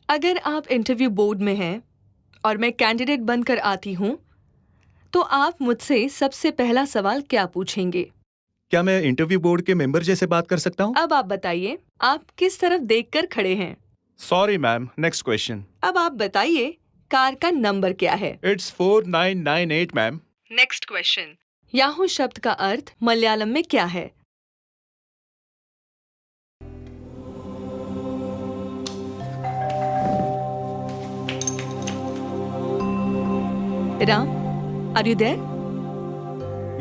अगर आप interview board में हैं और मैं कैंडिडेट बनकर आती हूँ, तो आप मुझसे सबसे पहला सवाल क्या पूछेंगे? क्या मैं इंटरव्यू बोर्ड के मेंबर जैसे बात कर सकता हूँ? अब आप बताइए, आप किस तरफ देखकर खड़े हैं? Sorry ma'am, next question. अब आप बताइए, कार का नंबर क्या है? It's 4998 ma'am. Next question. Yahoo शब्द का अर्थ मलयालम में क्या है? Ram, are you there?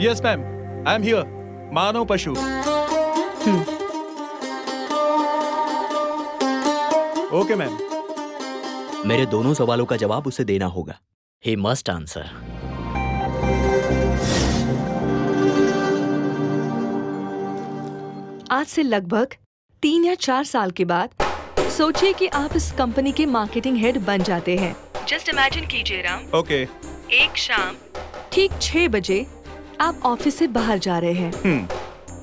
Yes ma'am, I am here. मानव पशु। Okay ma'am. मेरे दोनों सवालों का जवाब उसे देना होगा। He must answer. आज से लगभग 3 या 4 साल के बाद सोचिए कि आप इस कंपनी के मार्केटिंग हेड बन जाते हैं। जस्ट इमेजिन कीजिए राम, ओके। एक शाम ठीक 6 बजे आप ऑफिस से बाहर जा रहे हैं।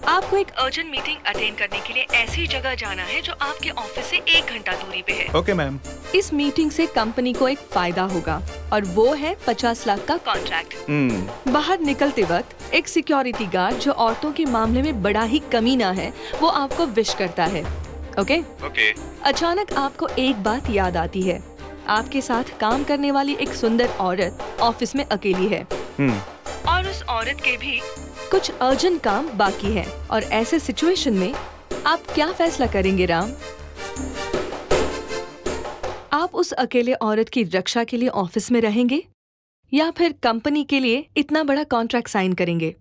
आपको एक अर्जेंट मीटिंग अटेंड करने के लिए ऐसी जगह जाना है जो आपके ऑफिस से 1 घंटा दूरी पे है। Okay ma'am. इस मीटिंग से कंपनी को एक फायदा होगा और वो है 50 लाख का कॉन्ट्रैक्ट। बाहर निकलते वक्त एक सिक्योरिटी गार्ड जो औरतों के मामले में बड़ा ही कमीना है, वो आपको विश करता है। ओके? ओके। अचानक आपको एक बात याद आती है। आपके साथ काम करने वाली एक सुंदर औरत ऑफिस में अकेली है और उस औरत के भी कुछ अर्जेंट काम बाकी है। और ऐसे सिचुएशन में आप क्या फैसला करेंगे राम? आप उस अकेले औरत की रक्षा के लिए ऑफिस में रहेंगे या फिर कंपनी के लिए इतना बड़ा कॉन्ट्रैक्ट साइन करेंगे?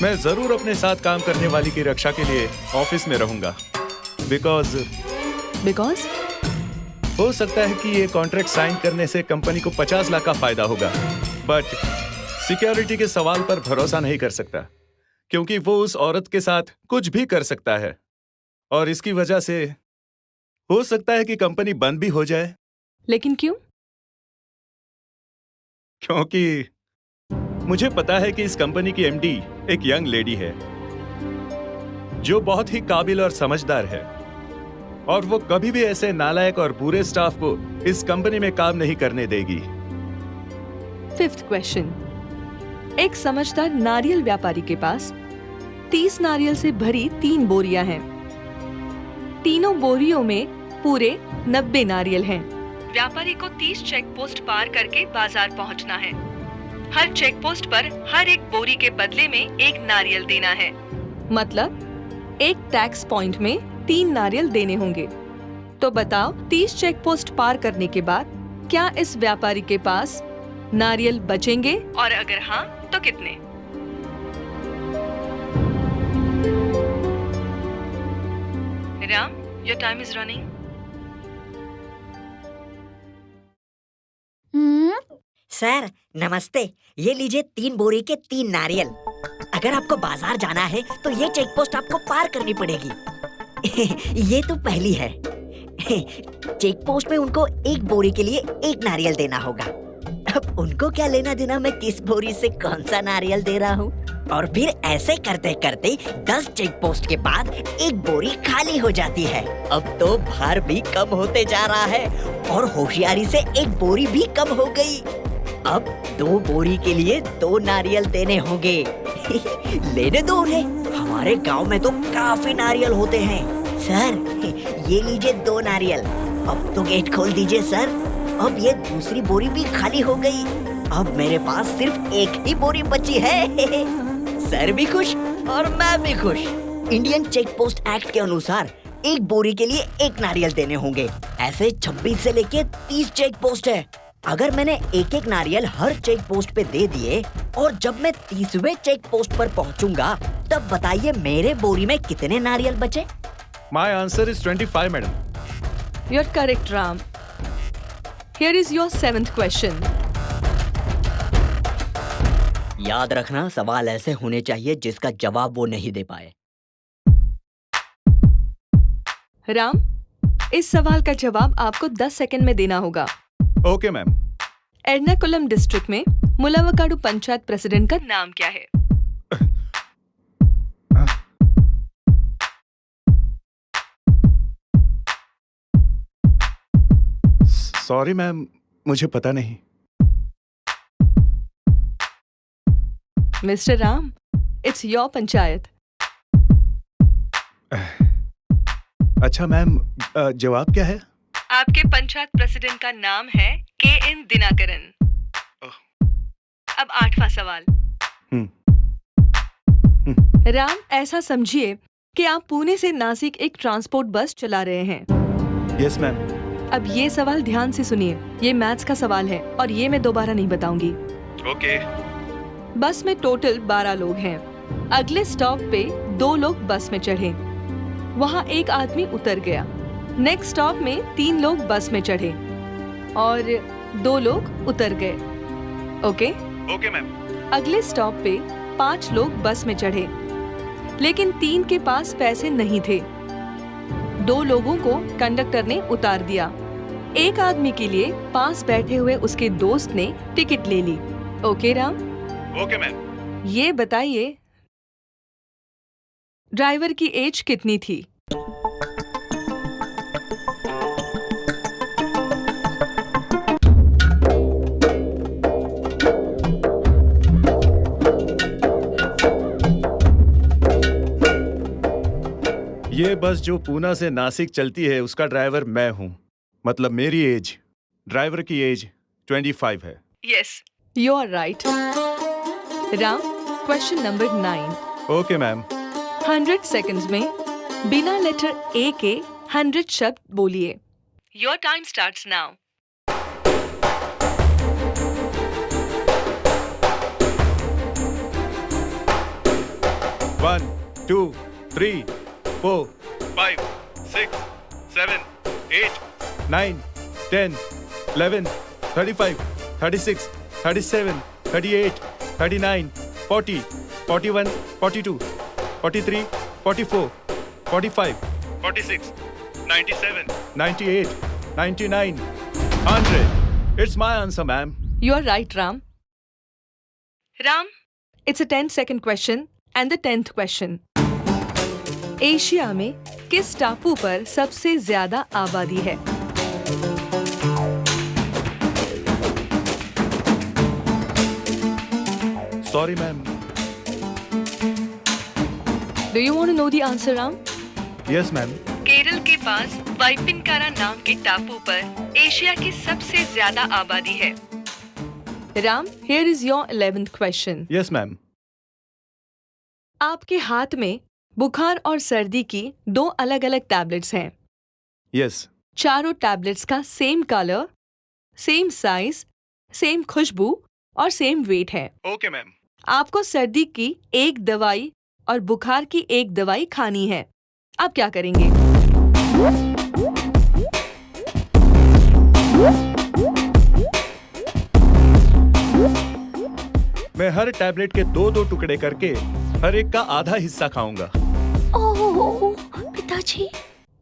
मैं जरूर अपने साथ काम करने वाली की रक्षा के लिए ऑफिस में रहूंगा। बिकॉज हो सकता है कि ये कॉन्ट्रैक्ट साइन करने से कंपनी को 50 लाख का फायदा होगा, बट सिक्योरिटी के सवाल पर भरोसा नहीं कर सकता क्योंकि वो उस औरत के साथ कुछ भी कर सकता है और इसकी वजह से हो सकता है कि कंपनी बंद भी हो जाए। लेकिन क्यों? क्योंकि मुझे पता है कि इस कंपनी की एमडी एक यंग लेडी है जो बहुत ही काबिल और समझदार है और वो कभी भी ऐसे नालायक और बुरे स्टाफ को इस कंपनी में काम नहीं करने देगी। 5th question. एक समझदार नारियल व्यापारी के पास 30 नारियल से भरी 3 बोरियां हैं। तीनों बोरियों में पूरे 90 नारियल हैं। व्यापारी को 30 चेक पोस्ट पार करके बाजार पहुंचना है। हर चेक पोस्ट पर हर एक बोरी के बदले में 1 नारियल देना है। मतलब एक टैक्स पॉइंट में 3 नारियल देने होंगे। तो बताओ, 30 चेक पोस्ट पार करने के बाद क्या इस व्यापारी के पास नारियल बचेंगे और अगर हाँ तो कितने? Ram, your time is running. Sir नमस्ते, ये लीजिए 3 बोरी के 3 नारियल। अगर आपको बाजार जाना है तो ये चेक पोस्ट आपको पार करनी पड़ेगी। ये तो पहली है। चेक पोस्ट में उनको 1 बोरी के लिए 1 नारियल देना होगा। अब उनको क्या लेना देना मैं किस बोरी से कौन सा नारियल दे रहा हूँ। और फिर ऐसे करते करते 10 चेक पोस्ट के बाद 1 बोरी खाली हो जाती है। अब तो भार भी कम होते जा रहा है और होशियारी से 1 बोरी भी कम हो गई। अब 2 बोरी के लिए 2 नारियल देने होंगे। लेने दो उन्हें, हमारे गांव में तो काफी नारियल होते हैं। सर ये लीजिए 2 नारियल। अब तो गेट खोल दीजिए सर। अब ये दूसरी बोरी भी खाली हो गई। अब मेरे पास सिर्फ 1 ही बोरी बची है। सर भी खुश और मैं भी खुश। इंडियन चेक पोस्ट एक्ट के अनुसार 1 बोरी के लिए 1 नारियल देने होंगे। ऐसे 26 से लेके 30 चेक पोस्ट है। अगर मैंने 1-1 नारियल हर चेक पोस्ट पे दे दिए और जब मैं 30वें चेक पोस्ट पर पहुंचूंगा तब बताइए मेरे बोरी में कितने नारियल बचे? My answer is 25 madam. You are correct Ram. Here is your 7th question. याद रखना, सवाल ऐसे होने चाहिए जिसका जवाब वो नहीं दे पाए। राम, इस सवाल का जवाब आपको 10 सेकंड में देना होगा। Okay ma'am. एर्नाकुलम डिस्ट्रिक्ट में मुलावकाडु पंचायत प्रेसिडेंट का नाम क्या है? सॉरी मैम, मुझे पता नहीं। Mister Ram, it's your panchayat. अच्छा मैम, जवाब क्या है? आपके पंचायत प्रेसिडेंट का नाम है KN दिनाकरन। अब 8वां सवाल। राम, ऐसा समझिए कि आप पुणे से नासिक एक ट्रांसपोर्ट बस चला रहे हैं। Yes ma'am. अब ये सवाल ध्यान से सुनिए, ये मैथ्स का सवाल है और ये मैं दोबारा नहीं बताऊंगी। ओके। बस में टोटल 12 लोग हैं। अगले स्टॉप पे 2 लोग बस में चढ़े, वहाँ एक आदमी उतर गया। नेक्स्ट स्टॉप में 3 लोग बस में चढ़े और 2 लोग उतर गए। ओके? Okay ma'am. अगले स्टॉप पे 5 लोग बस में चढ़े, लेकिन 3 के पास पैसे नहीं थे। 2 लोगों को कंडक्टर ने उतार दिया। एक आदमी के लिए पास बैठे हुए उसके दोस्त ने टिकट ले ली। ओके राम? Okay ma'am. ये बताइए, ड्राइवर की एज कितनी थी? ये बस जो पूना से नासिक चलती है उसका ड्राइवर मैं हूँ। मतलब मेरी एज, ड्राइवर की एज 25 है। Yes, you are right. Ram, question number 9। Okay ma'am. 100 seconds में बिना लेटर A के 100 शब्द बोलिए। Your time starts now. One, 2, 3, 4, 5, 6, 7, 8, 9, 10, 11, 35, 36, 37, 38, 39, 40, 41, 42, 43, 44, 45, 46, 97, 98, 99, 100. It's my answer, ma'am. You are right, Ram. Ram, it's a 10-second question and the 10th question. Asia में किस टापू पर सबसे ज्यादा आबादी है? Sorry, ma'am. Do you want to know the answer, Ram? Yes, ma'am. Kerala के पास वाइपिनकारा नाम के टापू पर एशिया की सबसे ज्यादा आबादी है। Ram, here is your 11th question. Yes, ma'am. आपके हाथ में बुखार और सर्दी की 2 अलग-अलग टैबलेट्स हैं। Yes. चारों टैबलेट्स का same colour, same size, same खुशबू और सेम वेट है। Okay, ma'am. आपको सर्दी की एक दवाई और बुखार की एक दवाई खानी है। आप क्या करेंगे? मैं हर टैबलेट के 2-2 टुकड़े करके हर एक का आधा हिस्सा खाऊंगा। ओह पिताजी।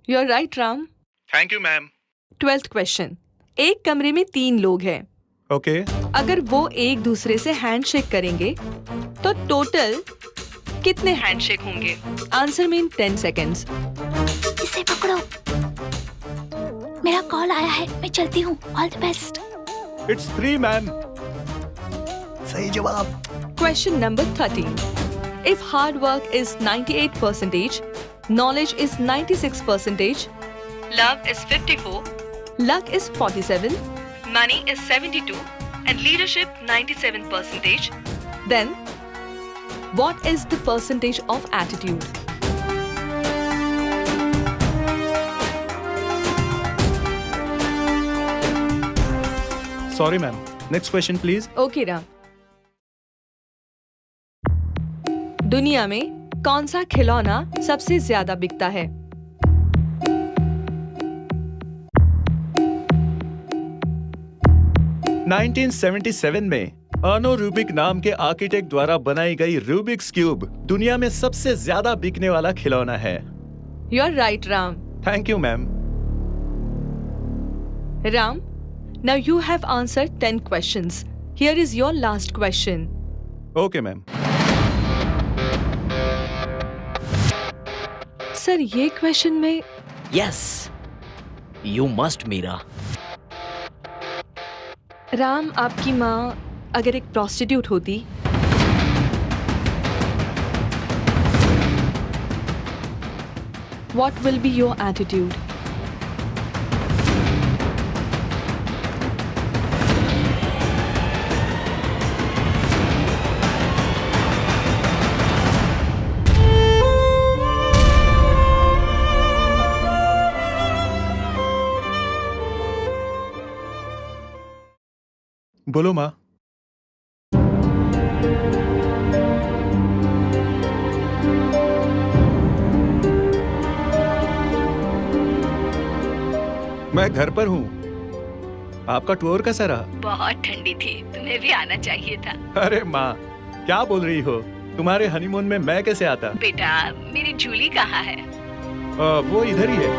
You are right Ram. Thank you ma'am. 12th question. एक कमरे में 3 लोग हैं। ओके। अगर वो एक दूसरे से हैंडशेक करेंगे तो टोटल कितने हैंडशेक होंगे? आंसर में इन 10 सेकेंड्स। इसे पकड़ो, मेरा कॉल आया है, मैं चलती हूँ। All the best. It's 3 ma'am. सही जवाब। Question number 13. If hard work is 98%, knowledge is 96%, love is 54, luck is 47, money is 72, and leadership 97%, then what is the percentage of attitude? Sorry ma'am. Next question please. Okay, Ram. दुनिया में कौन सा खिलौना सबसे ज्यादा बिकता है? नाइनटीन 1977 में अर्नो रूबिक नाम के आर्किटेक्ट द्वारा बनाई गई रूबिक्स क्यूब दुनिया में सबसे ज्यादा बिकने वाला खिलौना है। You are right, Ram. Thank you ma'am. Ram, now you have answered 10 questions. Here is your last question. Okay ma'am. Sir, ये क्वेश्चन में yes, you must Meera. Ram, आपकी माँ अगर एक प्रोस्टिट्यूट होती what will be your attitude? बोलो माँ। मैं घर पर हूँ। आपका टूर कैसा रहा? बहुत ठंडी थी, तुम्हें भी आना चाहिए था। अरे माँ, क्या बोल रही हो? तुम्हारे हनीमून में मैं कैसे आता? बेटा, मेरी जूली कहाँ है? वो इधर ही है।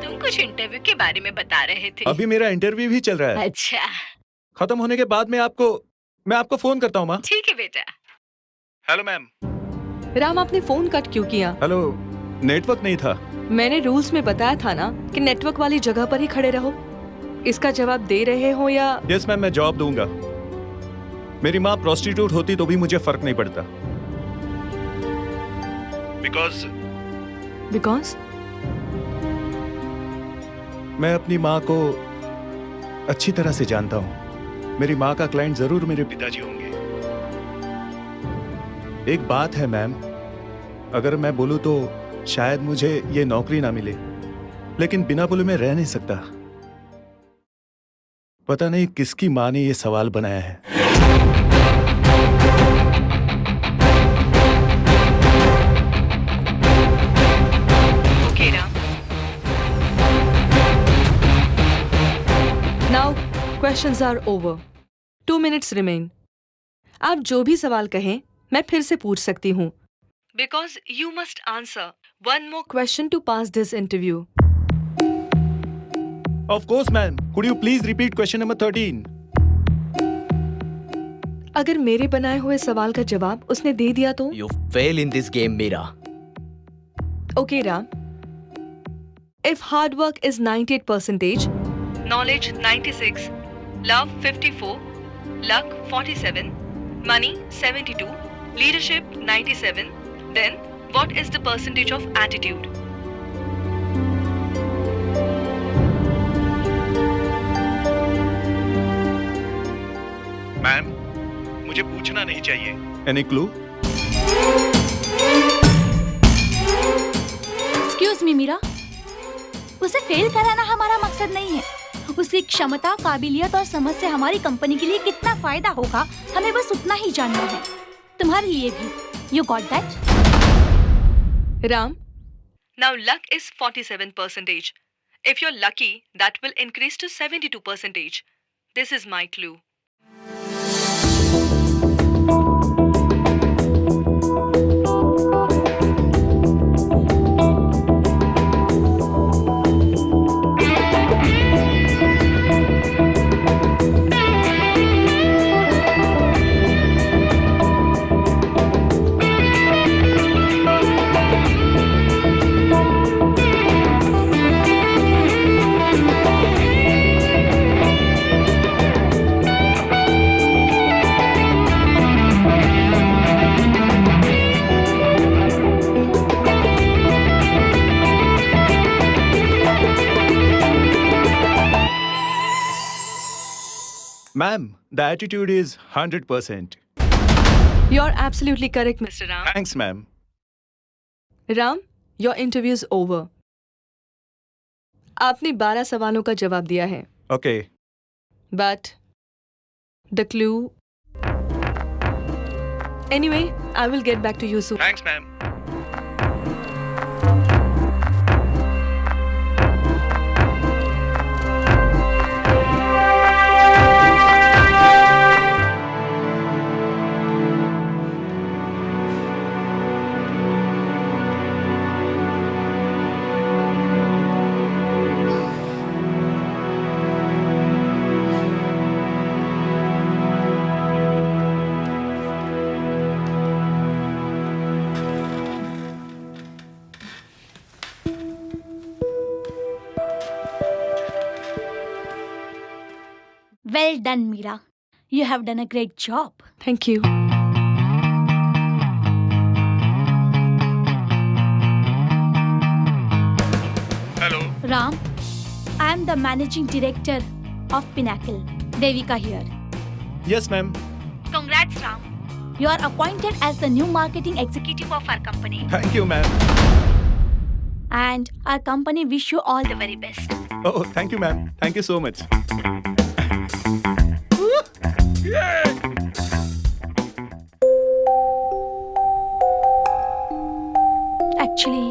तुम कुछ इंटरव्यू के बारे में बता रहे थे। अभी मेरा इंटरव्यू भी चल रहा है। अच्छा, खत्म होने के बाद मैं आपको फोन करता हूँ माँ। ठीक है बेटा। Hello ma'am. राम, आपने फोन कट क्यों किया? हेलो, नेटवर्क नहीं था। मैंने रूल्स में बताया था ना कि नेटवर्क वाली जगह पर ही खड़े रहो। इसका जवाब दे रहे हो या? यस मैम, मैं जॉब दूंगा। मेरी माँ प्रोस्टिट्यूट होती तो भी मुझे फर्क नहीं पड़ता। बिकॉज मैं अपनी माँ को अच्छी तरह से जानता हूँ। मेरी माँ का क्लाइंट जरूर मेरे पिताजी होंगे। एक बात है मैम, अगर मैं बोलूँ तो शायद मुझे ये नौकरी ना मिले, लेकिन बिना बोले मैं रह नहीं सकता। पता नहीं किसकी माँ ने ये सवाल बनाया है। Okay Ram. Now questions are over. 2 minutes remain. आप जो भी सवाल कहें मैं फिर से पूछ सकती हूँ। Because you must answer one more question to pass this interview. Of course, ma'am. Could you please repeat question number 13? अगर मेरे बनाए हुए सवाल का जवाब उसने दे दिया तो? You fail in this game, Meera. Okay, Ram. If hard work is 98%, knowledge 96, love 54, luck 47, money 72, leadership 97, then what is the percentage of attitude? मैम, मुझे पूछना नहीं चाहिए। Any clue? Excuse me Meera, उसे फेल कराना हमारा मकसद नहीं है। उसकी क्षमता, काबिलियत और समझ से हमारी कंपनी के लिए कितना फायदा होगा, हमें बस उतना ही जानना है। तुम्हारे लिए भी। You got that? Ram, now luck is 47%. If you're lucky, that will increase to 72%. This is my clue. Ma'am, the attitude is 100%. You're absolutely correct, Mr. Ram. Thanks, ma'am. Ram, your interview is over. आपने 12 सवालों का जवाब दिया है। Okay. But the clue. Anyway, I will get back to you soon. Thanks, ma'am. Well done, Meera. You have done a great job. Thank you. Hello. Ram, I am the managing director of Pinnacle. Devika here. Yes ma'am. Congrats, Ram. You are appointed as the new marketing executive of our company. Thank you ma'am. And our company wish you all the very best. Oh thank you ma'am, thank you so much. Actually,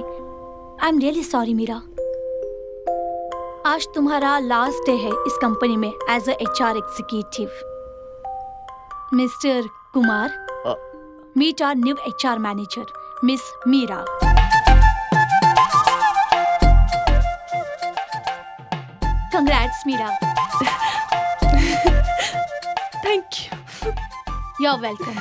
I'm really sorry, Meera. आज तुम्हारा last day है इस company में as a HR executive. Mister Kumar, meet our new HR manager, miss Meera. Congrats, Meera. Thank you. You're welcome.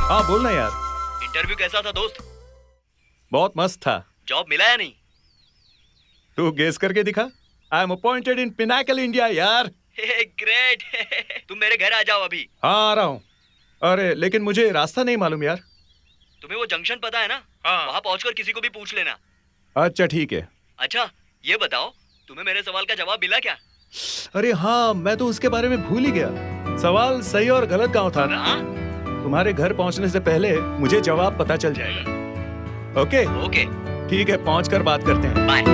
हाँ बोलना यार। Interview कैसा था दोस्त? बहुत मस्त था। जॉब मिला या नहीं? तू गेस करके दिखा। I am appointed in Pinnacle India यार। ग्रेट। तुम मेरे घर आ जाओ अभी। हाँ आ रहा हूँ। अरे लेकिन मुझे रास्ता नहीं मालूम यार। तुम्हें वो जंक्शन पता है ना? हाँ। वहाँ पहुँचकर किसी को भी पूछ लेना। अच्छा ठीक है। अच्छा ये बताओ, तुम्हें मेरे सवाल का जवाब मिला क्या? अरे हाँ, मैं तो उसके बारे में भूल ही गया। सवाल सही और गलत गाँव था ना। हाँ? तुम्हारे घर पहुंचने से पहले मुझे जवाब पता चल जाएगा। ओके ओके, ठीक है, पहुंचकर बात करते हैं। बाय।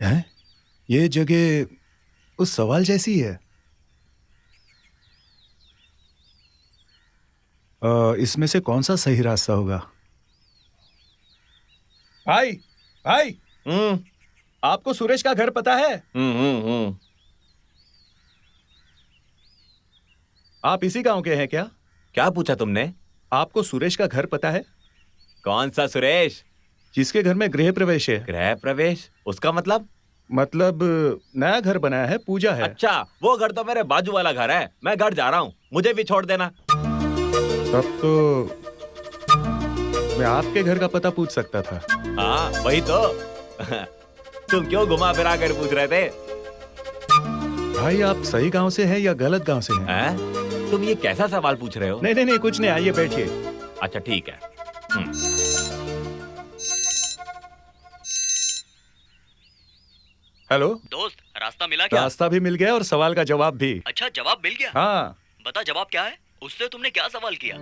हैं? ये जगह उस सवाल जैसी है। इसमें से कौन सा सही रास्ता होगा? भाई भाई, आपको सुरेश का घर पता है? आप इसी गांव के हैं क्या? क्या पूछा तुमने? आपको सुरेश का घर पता है? कौन सा सुरेश? जिसके घर में गृह प्रवेश है। गृह प्रवेश? उसका मतलब नया घर बनाया है, पूजा है। अच्छा, वो घर तो मेरे बाजू वाला घर है। मैं घर जा रहा हूँ, मुझे भी छोड़ देना। तब तो मैं आपके घर का पता पूछ सकता था। हाँ वही तो। तुम क्यों घुमा फिरा कर पूछ रहे थे? भाई आप सही गांव से हैं या गलत गांव से हैं? तुम ये कैसा सवाल पूछ रहे हो? नहीं कुछ नहीं, आइए बैठिए। अच्छा ठीक है। हेलो दोस्त, रास्ता मिला क्या? रास्ता भी मिल गया और सवाल का जवाब भी। अच्छा, जवाब मिल गया? हाँ बता जवाब क्या है? उससे तुमने क्या सवाल किया?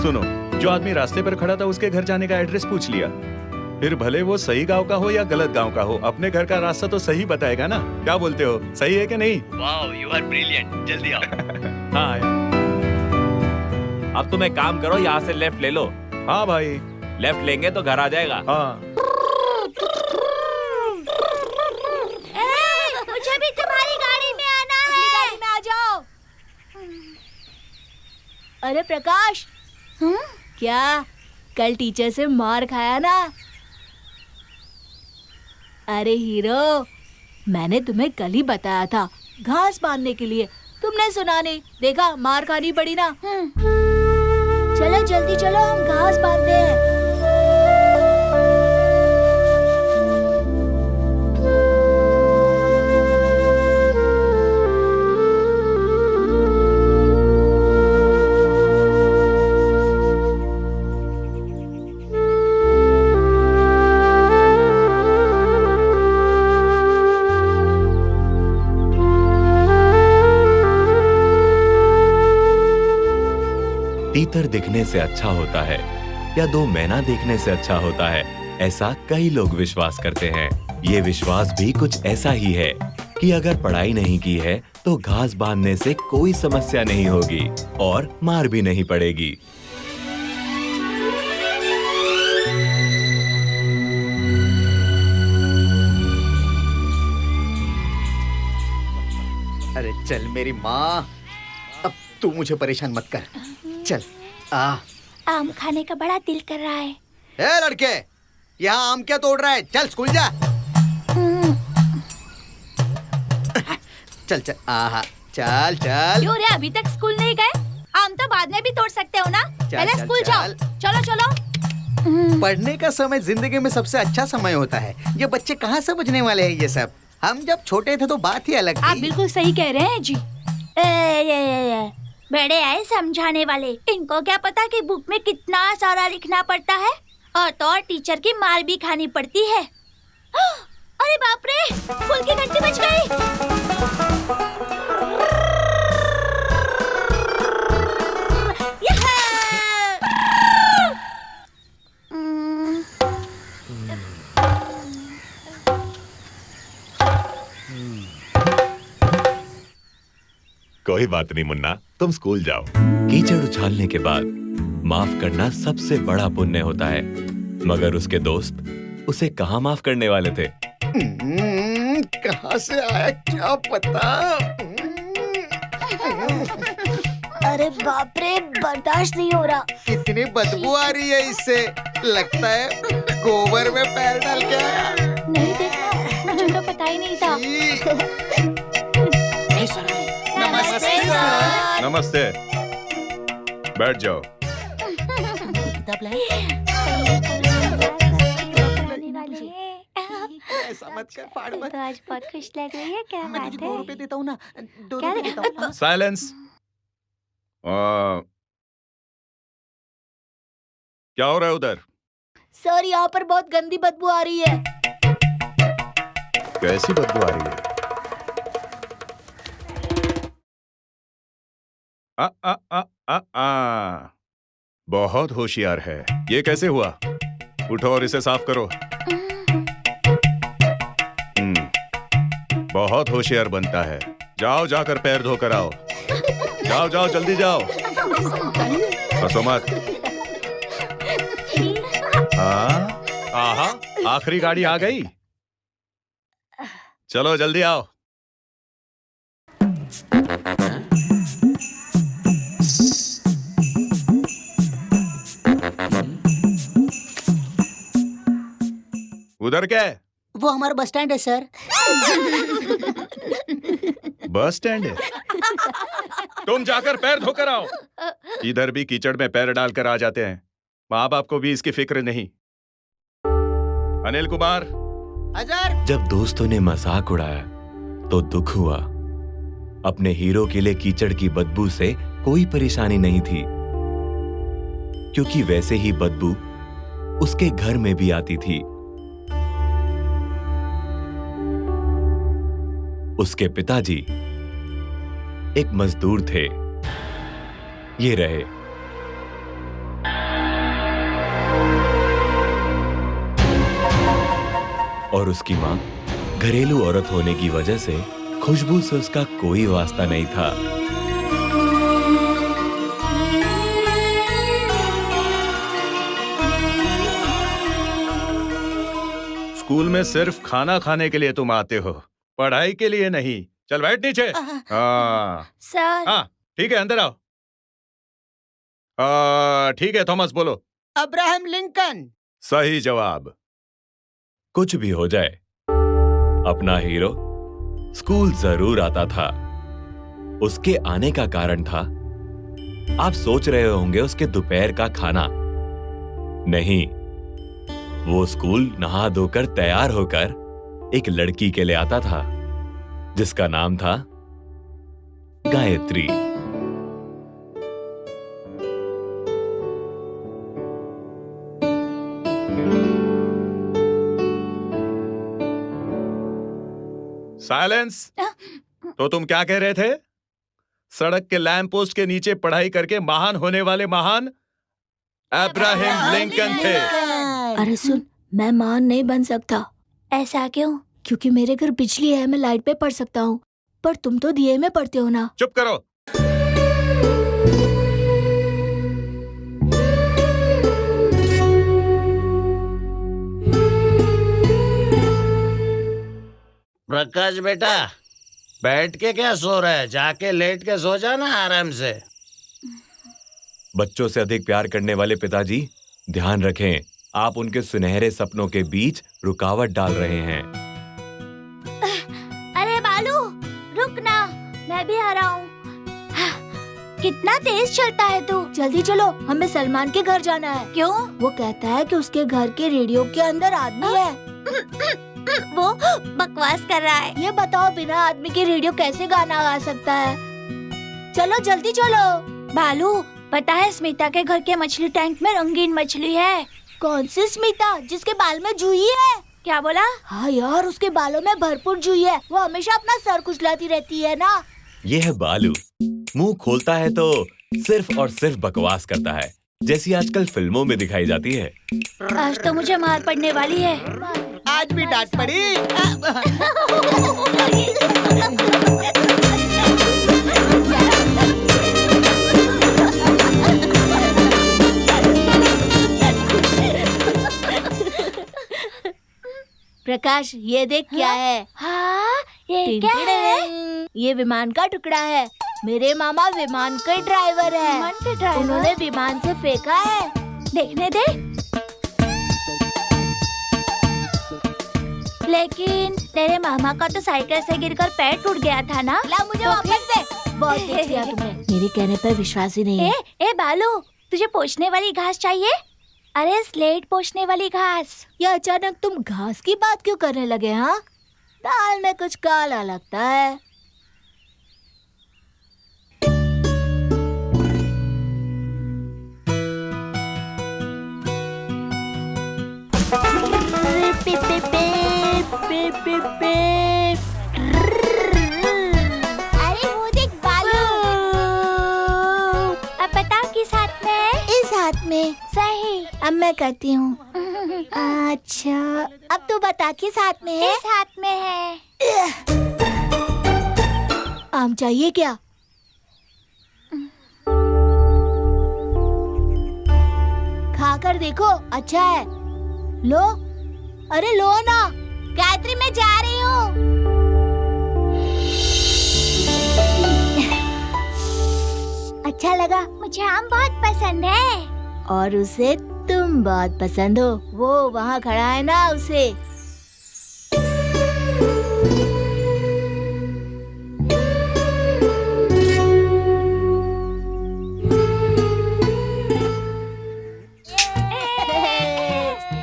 सुनो, जो आदमी रास्ते पर खड़ा था उसके घर जाने का एड्रेस पूछ लिया। फिर भले वो सही गांव का हो या गलत गांव का हो, अपने घर का रास्ता तो सही बताएगा ना। क्या बोलते हो, सही है कि नहीं? Wow, you are brilliant. जल्दी आओ। हाँ अब तुम एक काम करो, यहाँ से लेफ्ट ले लो। हाँ भाई, लेफ्ट लेंगे तो घर आ जाएगा। हाँ मुझे भी तुम्हारी गाड़ी में आना है। गाड़ी में आ जाओ। अरे प्रकाश, क्या कल टीचर से मार खाया ना? अरे हीरो, मैंने तुम्हें कल ही बताया था घास बांधने के लिए, तुमने सुना नहीं। देखा, मार खानी पड़ी ना। चलो जल्दी चलो, हम घास बांधते हैं। तीतर दिखने से अच्छा होता है या 2 महीना देखने से अच्छा होता है, ऐसा कई लोग विश्वास करते हैं। ये विश्वास भी कुछ ऐसा ही है कि अगर पढ़ाई नहीं की है तो घास बांधने से कोई समस्या नहीं होगी और मार भी नहीं पड़ेगी। अरे चल मेरी माँ, अब तू मुझे परेशान मत कर। चल आम खाने का बड़ा दिल कर रहा है। ए लड़के, यहाँ आम क्या तोड़ रहा है? चल स्कूल जा। चल चल चल चल। क्यों रे, अभी तक स्कूल नहीं गए? आम तो बाद में भी तोड़ सकते हो ना। पहले चल, स्कूल चल। जाओ। चलो चलो। पढ़ने का समय जिंदगी में सबसे अच्छा समय होता है। ये बच्चे कहाँ समझने वाले हैं ये सब? हम जब छोटे थे तो बात ही अलग आप थी। बिल्कुल सही कह रहे हैं जी। बड़े आए समझाने वाले, इनको क्या पता कि बुक में कितना सारा लिखना पड़ता है और तो और टीचर की मार भी खानी पड़ती है। अरे बाप रे, स्कूल की घंटी बज गई। कोई बात नहीं मुन्ना, तुम स्कूल जाओ। कीचड़ उछालने के बाद माफ करना सबसे बड़ा पुण्य होता है, मगर उसके दोस्त उसे कहाँ माफ करने वाले थे। कहाँ से आया क्या पता। अरे बाप रे, बर्दाश्त नहीं हो रहा। कितनी बदबू आ रही है इससे, लगता है गोबर में पैर डाल के आया। नहीं देखा, मुझे तो पता ही नहीं था। नमस्ते सर। नमस्ते, बैठ जाओ। ऐसा मत कर, फाड़ मत। तो आज बहुत खुश लग रही है, क्या मैं बात तुझे है? 2 रुपए देता हूँ ना, 2 क्या रुपए देता हूँ। साइलेंस। क्या हो रहा है उधर? सर यहाँ पर बहुत गंदी बदबू आ रही है। कैसी बदबू आ रही है? आ, आ, आ, आ, आ। बहुत होशियार है। ये कैसे हुआ? उठो और इसे साफ करो। बहुत होशियार बनता है। जाओ, जाकर पैर धोकर आओ। जाओ जाओ, जल्दी जाओ। हंसो मत। हाँ, आहा, आखिरी गाड़ी आ गई। चलो जल्दी आओ। उधर क्या है? वो हमारा बस स्टैंड है सर। बस स्टैंड है? तुम जाकर पैर धोकर आओ। इधर भी कीचड़ में पैर डालकर आ जाते हैं। माँ बाप को भी इसकी फिक्र नहीं। अनिल कुमार। हजार। जब दोस्तों ने मजाक उड़ाया तो दुख हुआ। अपने हीरो के लिए कीचड़ की बदबू से कोई परेशानी नहीं थी, क्योंकि वैसे ही बदबू उसके घर में भी आती थी। उसके पिताजी एक मजदूर थे। ये रहे। और उसकी मां घरेलू औरत होने की वजह से खुशबू से उसका कोई वास्ता नहीं था। स्कूल में सिर्फ खाना खाने के लिए तुम आते हो, पढ़ाई के लिए नहीं। चल बैठ नीचे। हाँ सर। हाँ, ठीक है, अंदर आओ। ठीक है, थॉमस बोलो। Abraham Lincoln. सही जवाब। कुछ भी हो जाए, अपना हीरो स्कूल जरूर आता था। उसके आने का कारण था, आप सोच रहे होंगे उसके दोपहर का खाना। नहीं, वो स्कूल नहा धोकर तैयार होकर एक लड़की के लिए आता था, जिसका नाम था गायत्री। साइलेंस। तो तुम क्या कह रहे थे? सड़क के लैंप पोस्ट के नीचे पढ़ाई करके महान होने वाले महान अब्राहम लिंकन थे। अरे सुन, मैं मान नहीं बन सकता। ऐसा क्यों? क्योंकि मेरे घर बिजली है, मैं लाइट पे पढ़ सकता हूँ, पर तुम तो दिए में पढ़ते हो ना। चुप करो। प्रकाश बेटा, बैठ के क्या सो रहा है? जाके लेट के सो जाना आराम से। बच्चों से अधिक प्यार करने वाले पिताजी, ध्यान रखें, आप उनके सुनहरे सपनों के बीच रुकावट डाल रहे हैं। अरे बालू, रुक ना, मैं भी आ रहा हूँ। कितना तेज चलता है तू। जल्दी चलो, हमें सलमान के घर जाना है। क्यों? वो कहता है कि उसके घर के रेडियो के अंदर आदमी है। वो बकवास कर रहा है। ये बताओ, बिना आदमी के रेडियो कैसे गाना गा सकता है? चलो जल्दी चलो। बालू, पता है स्मिता के घर के मछली टैंक में रंगीन मछली है। कौन सी स्मिता? जिसके बाल में जुई है? क्या बोला? हाँ यार, उसके बालों में भरपूर जुई है। वो हमेशा अपना सर कुचलाती रहती है ना। ये है बालू, मुंह खोलता है तो सिर्फ और सिर्फ बकवास करता है, जैसी आजकल फिल्मों में दिखाई जाती है। आज तो मुझे मार पड़ने वाली है। आज भी डांट पड़ी। प्रकाश, ये देख क्या है। हाँ, ये क्या है? ये विमान का टुकड़ा है। मेरे मामा विमान के ड्राइवर है। विमान के ड्राइवर? उन्होंने विमान से फेंका है। देखने दे। लेकिन तेरे मामा का तो साइकिल से गिरकर पैर टूट गया था ना। ला मुझे वापस दे। बहुत देख लिया तुमने, मेरे कहने पर विश्वास ही नहीं है। ए बालू, तुझे पोंछने वाली घास चाहिए? अरे स्लेट पोंछने वाली घास। ये अचानक तुम घास की बात क्यों करने लगे? हाँ, दाल में कुछ काला लगता है। अरे वो देख बालू। अब बताओ किस हाथ में है? इस हाथ में। सही। अब मैं करती हूँ। अच्छा, अब तू बता किस हाथ में है? इस हाथ में है। आम चाहिए क्या? खा कर देखो, अच्छा है। लो, अरे लो ना। गायत्री, मैं जा रही हूँ। अच्छा लगा? मुझे आम बहुत पसंद है। और उसे तुम बहुत पसंद हो। वो वहाँ खड़ा है ना, उसे।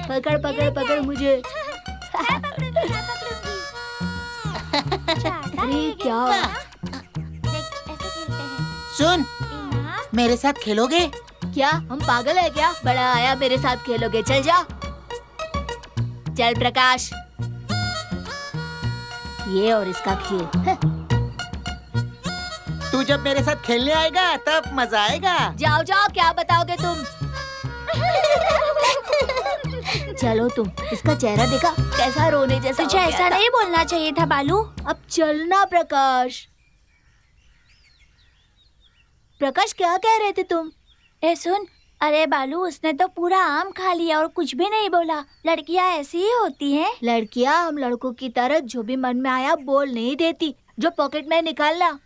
पकड़ पकड़ पकड़ मुझे। अरे क्या? सुन, मेरे साथ खेलोगे? क्या हम पागल है क्या? बड़ा आया मेरे साथ खेलोगे? चल जा। चल प्रकाश, ये और इसका खेल। तू जब मेरे साथ खेलने आएगा तब मजा आएगा। जाओ जाओ, क्या बताओगे तुम? चलो तुम, इसका चेहरा देखा कैसा रोने जैसा। तुझे ऐसा नहीं बोलना चाहिए था बालू। अब चलना प्रकाश। प्रकाश, क्या कह रहे थे तुम? ए सुन, अरे बालू, उसने तो पूरा आम खा लिया और कुछ भी नहीं बोला। लड़कियां ऐसी ही होती हैं। लड़कियां हम लड़कों की तरह जो भी मन में आया बोल नहीं देती। जो पॉकेट में निकालना।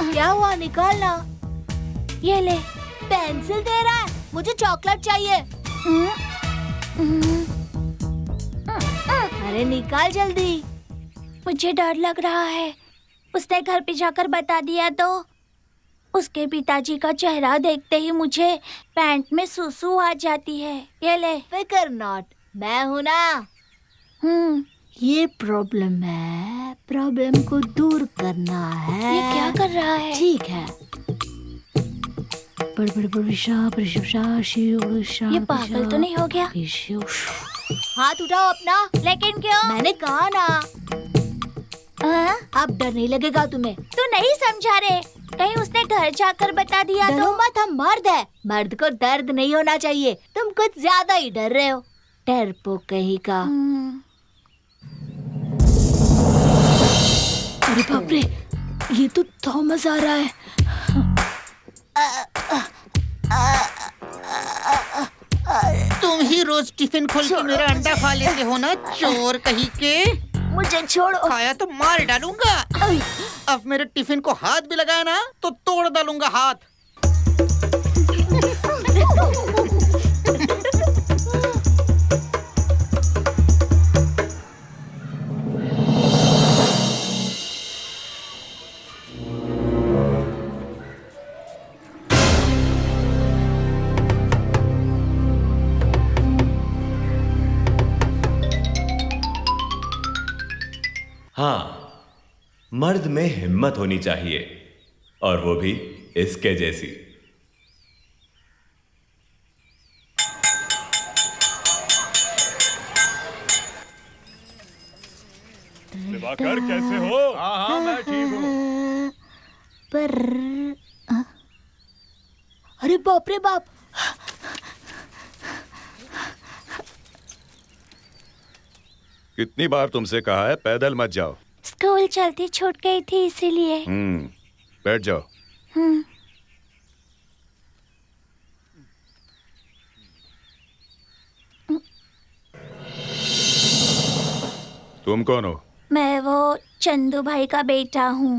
क्या हुआ? निकालना। ये ले। पेंसिल दे रहा है, मुझे चॉकलेट चाहिए। अरे निकाल जल्दी। मुझे डर लग रहा है, उसने घर पे जाकर बता दिया तो। उसके पिताजी का चेहरा देखते ही मुझे पैंट में सुसु आ जाती है। ये ले। फिकर नॉट, मैं हूँ ना। ये प्रॉब्लम है, प्रॉब्लम को दूर करना है। ये क्या कर रहा है? ठीक है। ये पागल तो नहीं हो गया? हाथ उठाओ अपना। लेकिन क्यों? मैंने कहा ना। हाँ? अब डर नहीं लगेगा तुम्हें। तू नहीं समझा रे। कहीं उसने घर जाकर बता दिया डरो तो? मत, हम मर्द है, मर्द को दर्द नहीं होना चाहिए। तुम कुछ ज्यादा ही डर रहे हो, डरपोक कहीं का। अरे बाप रे, ये तो थॉमस आ रहा है। तुम ही रोज टिफिन खोल के मेरा अंडा खा लेते हो ना, चोर कहीं के। मुझे छोड़ो। खाया तो मार डालूंगा। अब मेरे टिफिन को हाथ भी लगाया ना तो तोड़ डालूंगा हाथ। हाँ, मर्द में हिम्मत होनी चाहिए, और वो भी इसके जैसी। दिवाकर कैसे हो? हाँ हाँ मैं ठीक हूँ। पर अरे बाप रे बाप, कितनी बार तुमसे कहा है पैदल मत जाओ। स्कूल चलती छूट गई थी इसीलिए। बैठ जाओ। तुम कौन हो? मैं वो चंदू भाई का बेटा हूँ।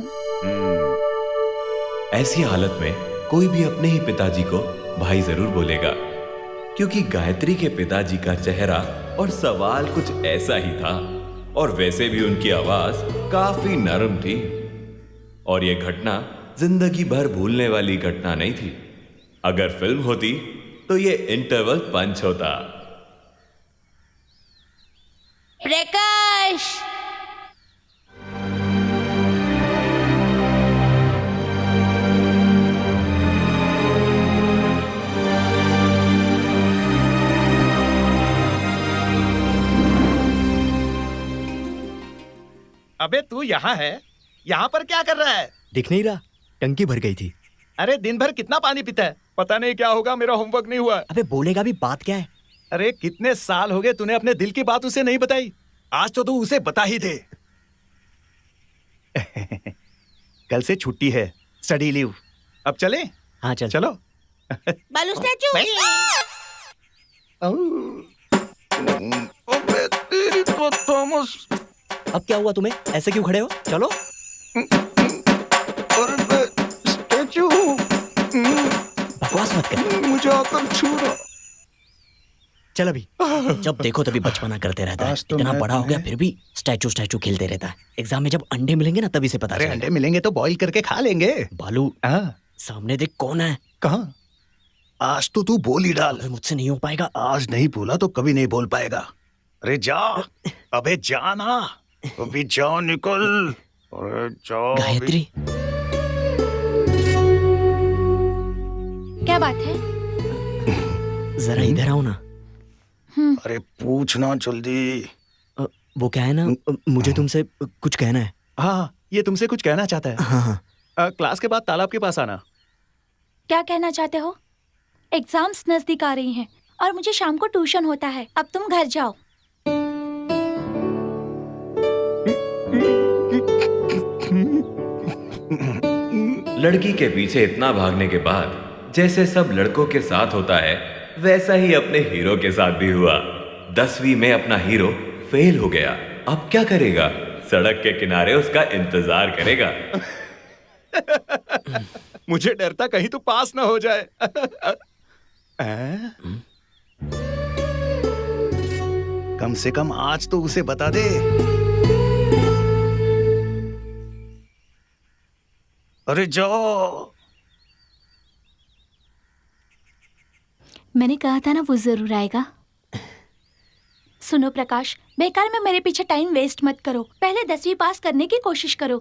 ऐसी हालत में कोई भी अपने ही पिताजी को भाई जरूर बोलेगा, क्योंकि गायत्री के पिताजी का चेहरा और सवाल कुछ ऐसा ही था, और वैसे भी उनकी आवाज काफी नरम थी। और यह घटना जिंदगी भर भूलने वाली घटना नहीं थी। अगर फिल्म होती तो यह इंटरवल पंच होता। प्रकाश, अबे तू यहाँ है? यहाँ पर क्या कर रहा है? दिख नहीं रहा, टंकी भर गई थी। अरे दिन भर कितना पानी पीता है? पता नहीं क्या होगा, मेरा होमवर्क नहीं हुआ। अबे बोलेगा भी, बात क्या है? अरे कितने साल हो गए तूने अपने दिल की बात उसे नहीं बताई। आज तो तू उसे बता ही दे। कल से छुट्टी है, स्टडी लीव। अब चले? हाँ चल। चलो। बालू स्टैचू। अबे तेरी तो थॉमस। अब क्या हुआ तुम्हें? ऐसे क्यों खड़े हो? चलो। स्टैचू। बकवास मत कर। मुझे आकर छू रहा। चल अभी। जब देखो तभी बचपना करते रहता है। तो इतना बड़ा हो गया फिर भी स्टैचू स्टैचू खेलते रहता है। एग्जाम में जब अंडे मिलेंगे ना तभी से पता अरे चलेगा। अंडे मिलेंगे तो बॉईल करके खा लेंगे। बालू, सामने देख कौन है। कहाँ? आज तो तू बोल ही डाल। मुझसे नहीं हो पाएगा। आज नहीं बोला तो कभी नहीं बोल पाएगा। अरे जा, अबे जा ना, अभी जाओ, निकल। अरे जाओ। गायत्री, क्या बात है? जरा इधर आओ ना। अरे पूछना जल्दी। वो क्या है ना, मुझे तुमसे कुछ कहना है। हाँ, ये तुमसे कुछ कहना चाहता है। हाँ। क्लास के बाद तालाब के पास आना। क्या कहना चाहते हो? एग्जाम्स नजदीक आ रही हैं और मुझे शाम को ट्यूशन होता है। अब तुम घर जाओ। लड़की के पीछे इतना भागने के बाद जैसे सब लड़कों के साथ होता है, वैसा ही अपने हीरो के साथ भी हुआ। 10वीं में अपना हीरो फेल हो गया। अब क्या करेगा? सड़क के किनारे उसका इंतजार करेगा। मुझे डर था कहीं तो पास ना हो जाए। कम से कम आज तो उसे बता दे। अरे जाओ। मैंने कहा था ना वो जरूर आएगा। सुनो प्रकाश, बेकार में मेरे पीछे टाइम वेस्ट मत करो। पहले 10वीं पास करने की कोशिश करो।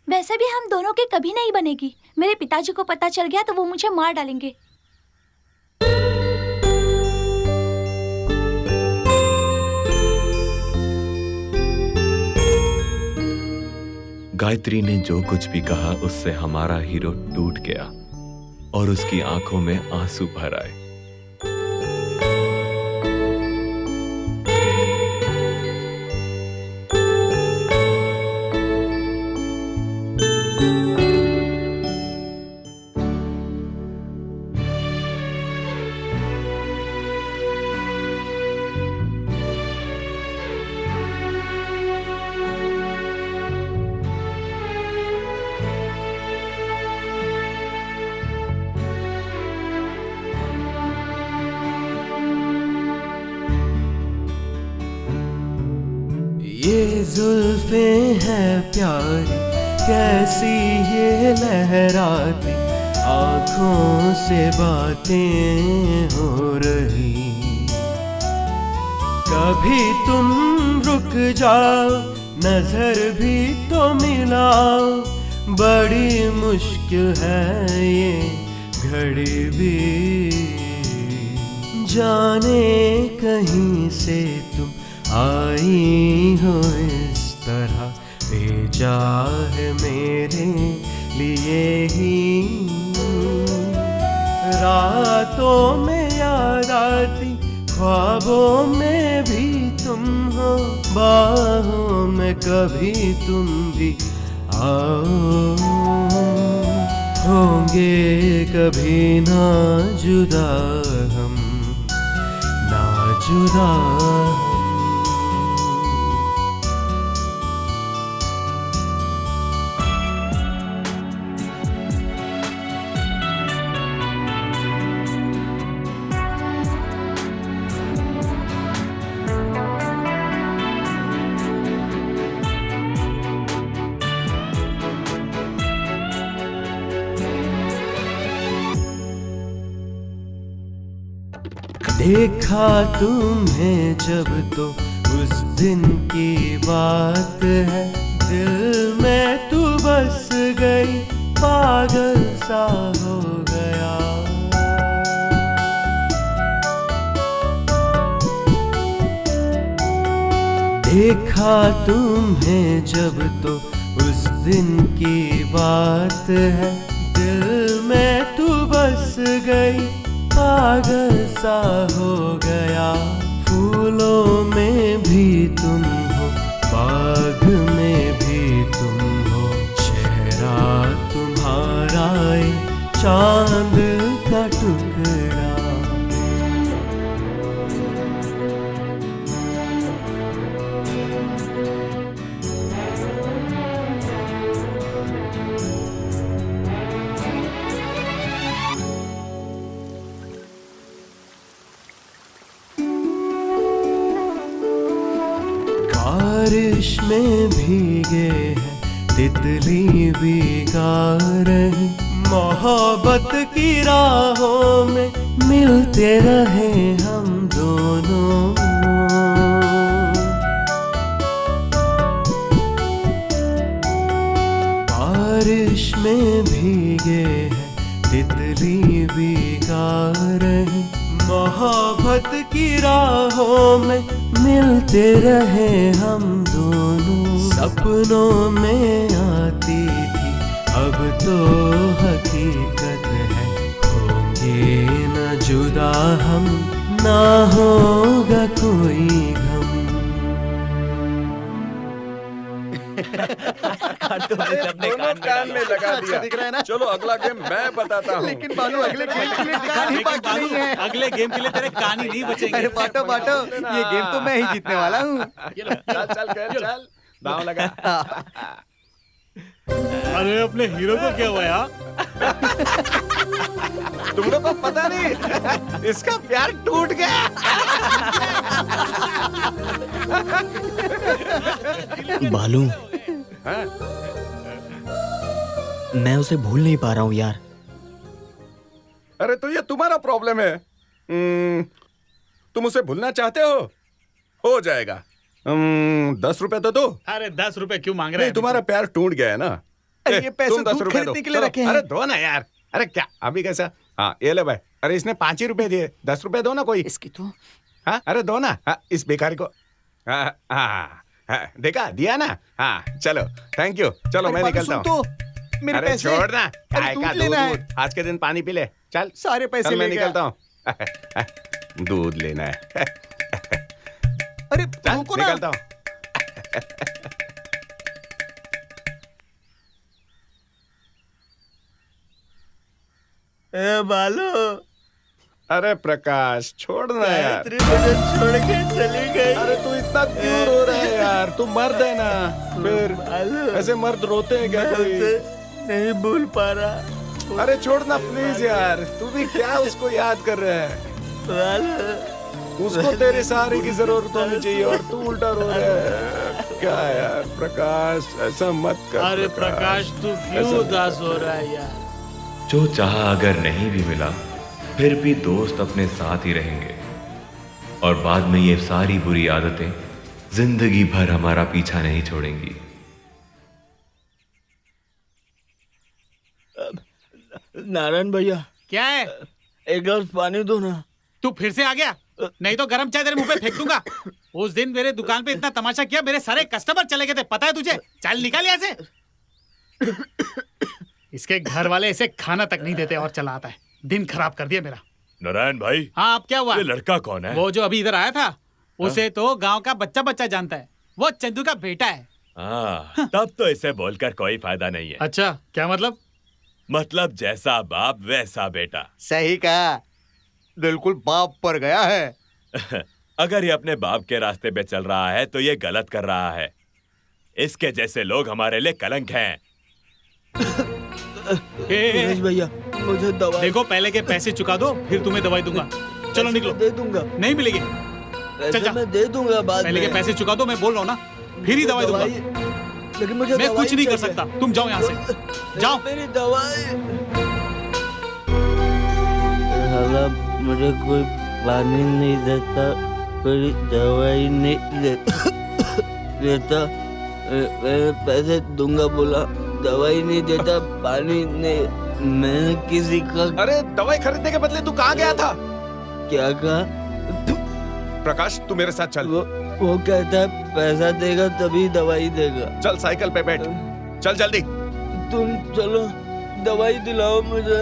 वैसे भी हम दोनों के कभी नहीं बनेगी। मेरे पिताजी को पता चल गया तो वो मुझे मार डालेंगे। गायत्री ने जो कुछ भी कहा उससे हमारा हीरो टूट गया और उसकी आंखों में आंसू भर आए। ये जुल्फे हैं प्यारी कैसी ये लहराती, आँखों से बातें हो रही। कभी तुम रुक जाओ, नजर भी तो मिलाओ, बड़ी मुश्किल है ये घड़ी भी। जाने कहीं से तुम आई हो इस तरह, भेजा है मेरे लिए ही। रातों में याद आती, ख्वाबों में भी तुम हो, बाहों में कभी तुम भी आओ। होंगे कभी ना जुदा हम, ना जुदा हम। देखा तुम्हें जब तो उस दिन की बात है, दिल में तू बस गई, पागल सा हो गया। देखा तुम्हें जब तो उस दिन की बात है, दिल में तू बस गई, पागल सा हो गया। फूलों में भी तुम हो, बाग में भी तुम हो, चेहरा तुम्हारा चांद का टुकड़ा। बारिश में भीगे हैं तितली भीगा रही, मोहब्बत की राहों में मिलते रहे हम दोनों। बारिश में भीगे हैं तितली भीगा रही, मोहब्बत की राहों में मिलते रहे हम दोनों। सपनों में आती थी, अब तो हकीकत है, होंगे न जुदा हम, ना होगा कोई गम। दोनों कान में लगा दिया। दिख रहा है ना? चलो अगला गेम मैं बताता हूँ। लेकिन बालू अगले गेम के लिए कान ही बाकी नहीं है। अगले गेम के लिए तेरे कान ही नहीं बचेंगे। अरे बाटो बाटो, ये गेम तो मैं ही जीतने वाला हूँ। चल चल खेल चल, दांव लगा। अरे अपने हीरो को क्या हुआ यार? तुम लोग को पता नहीं, इसका प्यार टूट गया। बालू, हाँ? मैं उसे भूल नहीं पा रहा हूँ यार। अरे तो ये तुम्हारा प्रॉब्लम है। तुम उसे भूलना चाहते हो जाएगा। 10 रुपए तो दो। अरे 10 रुपए क्यों मांग रहे नहीं, हैं? तुम्हारा प्यार टूट गया है ना। अरे ये पैसे तुम 10 दूध रुपए खरीदने दो। के लिए चलो, रखे हैं। अरे दो ना यार। अरे क्या अभी कैसा? हाँ ये ले भाई। अरे इसने 5 ही रुपए दिए, 10 रुपए दो ना कोई। इसकी तो हाँ अरे दो ना। हाँ, इस बेकारी को। हाँ, हाँ, देखा दिया ना। हाँ चलो, थैंक यू। चलो मैं निकलता हूँ। तो मेरे अरे पैसे। छोड़ ना, अरे काय दूध का लेना है। दूध। आज के दिन पानी पी ले। चल सारे पैसे चल मैं ले गया। निकलता हूँ। दूध लेना है। अरे चल रुको ना। निकलता हूँ। ए बालो, अरे प्रकाश छोड़ना यार। गायत्री मुझे छोड़ के चली गई। अरे तू इतना क्यों रो रहा है यार? तू मर्द है ना। फिर बालो, ऐसे मर्द रोते हैं क्या मैं कोई? उसे नहीं भूल पा रहा। अरे छोड़ना प्लीज यार। तू भी क्या उसको याद कर रहा है? बालो, उसको तेरे सहारे की जरूरत होनी चाहिए और तू उल्टा रो रहा है। क्या यार प्रकाश, ऐसा मत कर। अरे प्रकाश तू क्यों उदास हो रहा है यार? जो चाहा अगर नहीं भी मिला, फिर भी दोस्त अपने साथ ही रहेंगे। और बाद में ये सारी बुरी आदतें जिंदगी भर हमारा पीछा नहीं छोड़ेंगी। नारायण भैया, क्या है? एक गिलास पानी दो ना। तू फिर से आ गया? नहीं तो गरम चाय तेरे मुंह पे फेंक दूंगा। उस दिन मेरे दुकान पे इतना तमाशा किया, मेरे सारे कस्टमर चले गए थे, पता है तुझे? चल निकाल यहाँ से। इसके घर वाले इसे खाना तक नहीं देते और चला आता है। दिन खराब कर दिया मेरा। नारायण भाई, हाँ अब क्या हुआ? ये लड़का कौन है? वो जो अभी इधर आया था, उसे तो गांव का बच्चा बच्चा जानता है। वो चंदू का बेटा है। हाँ, तब तो इसे बोलकर कोई फायदा नहीं है। अच्छा क्या मतलब? मतलब जैसा बाप वैसा बेटा। सही कहा, बिल्कुल बाप पर गया है। अगर ये अपने बाप के रास्ते पे चल रहा है तो ये गलत कर रहा है। इसके जैसे लोग हमारे लिए कलंक हैं। सुरेश भैया, मुझे दवा देखो पहले के पैसे चुका दो, फिर तुम्हें दवाई दूंगा। चलो निकलो। दे दूंगा। नहीं मिलेगी। पैसे जा। मैं दे दूंगा बाद पहले में। के पैसे चुका दो, मैं बोल रहा हूँ ना, फिर ही दवाई दूंगा। लेकिन मुझे मैं दवाई कुछ नहीं कर चाहिए। सकता, तुम जाओ यहाँ से। जाओ। मेरी दवाई। साला मुझे कोई पानी नहीं देता, कोई दवाई नहीं देता। मैं पैसे दूंगा बोला, दवाई नहीं देता, पानी नहीं। मैं किसी का अरे दवाई खरीदने के बदले तू कहाँ गया था? क्या कहा? प्रकाश तू मेरे साथ चल। वो कहता है पैसा देगा तभी दवाई देगा। चल साइकिल पे बैठ, चल जल्दी। तुम चलो, दवाई दिलाओ मुझे।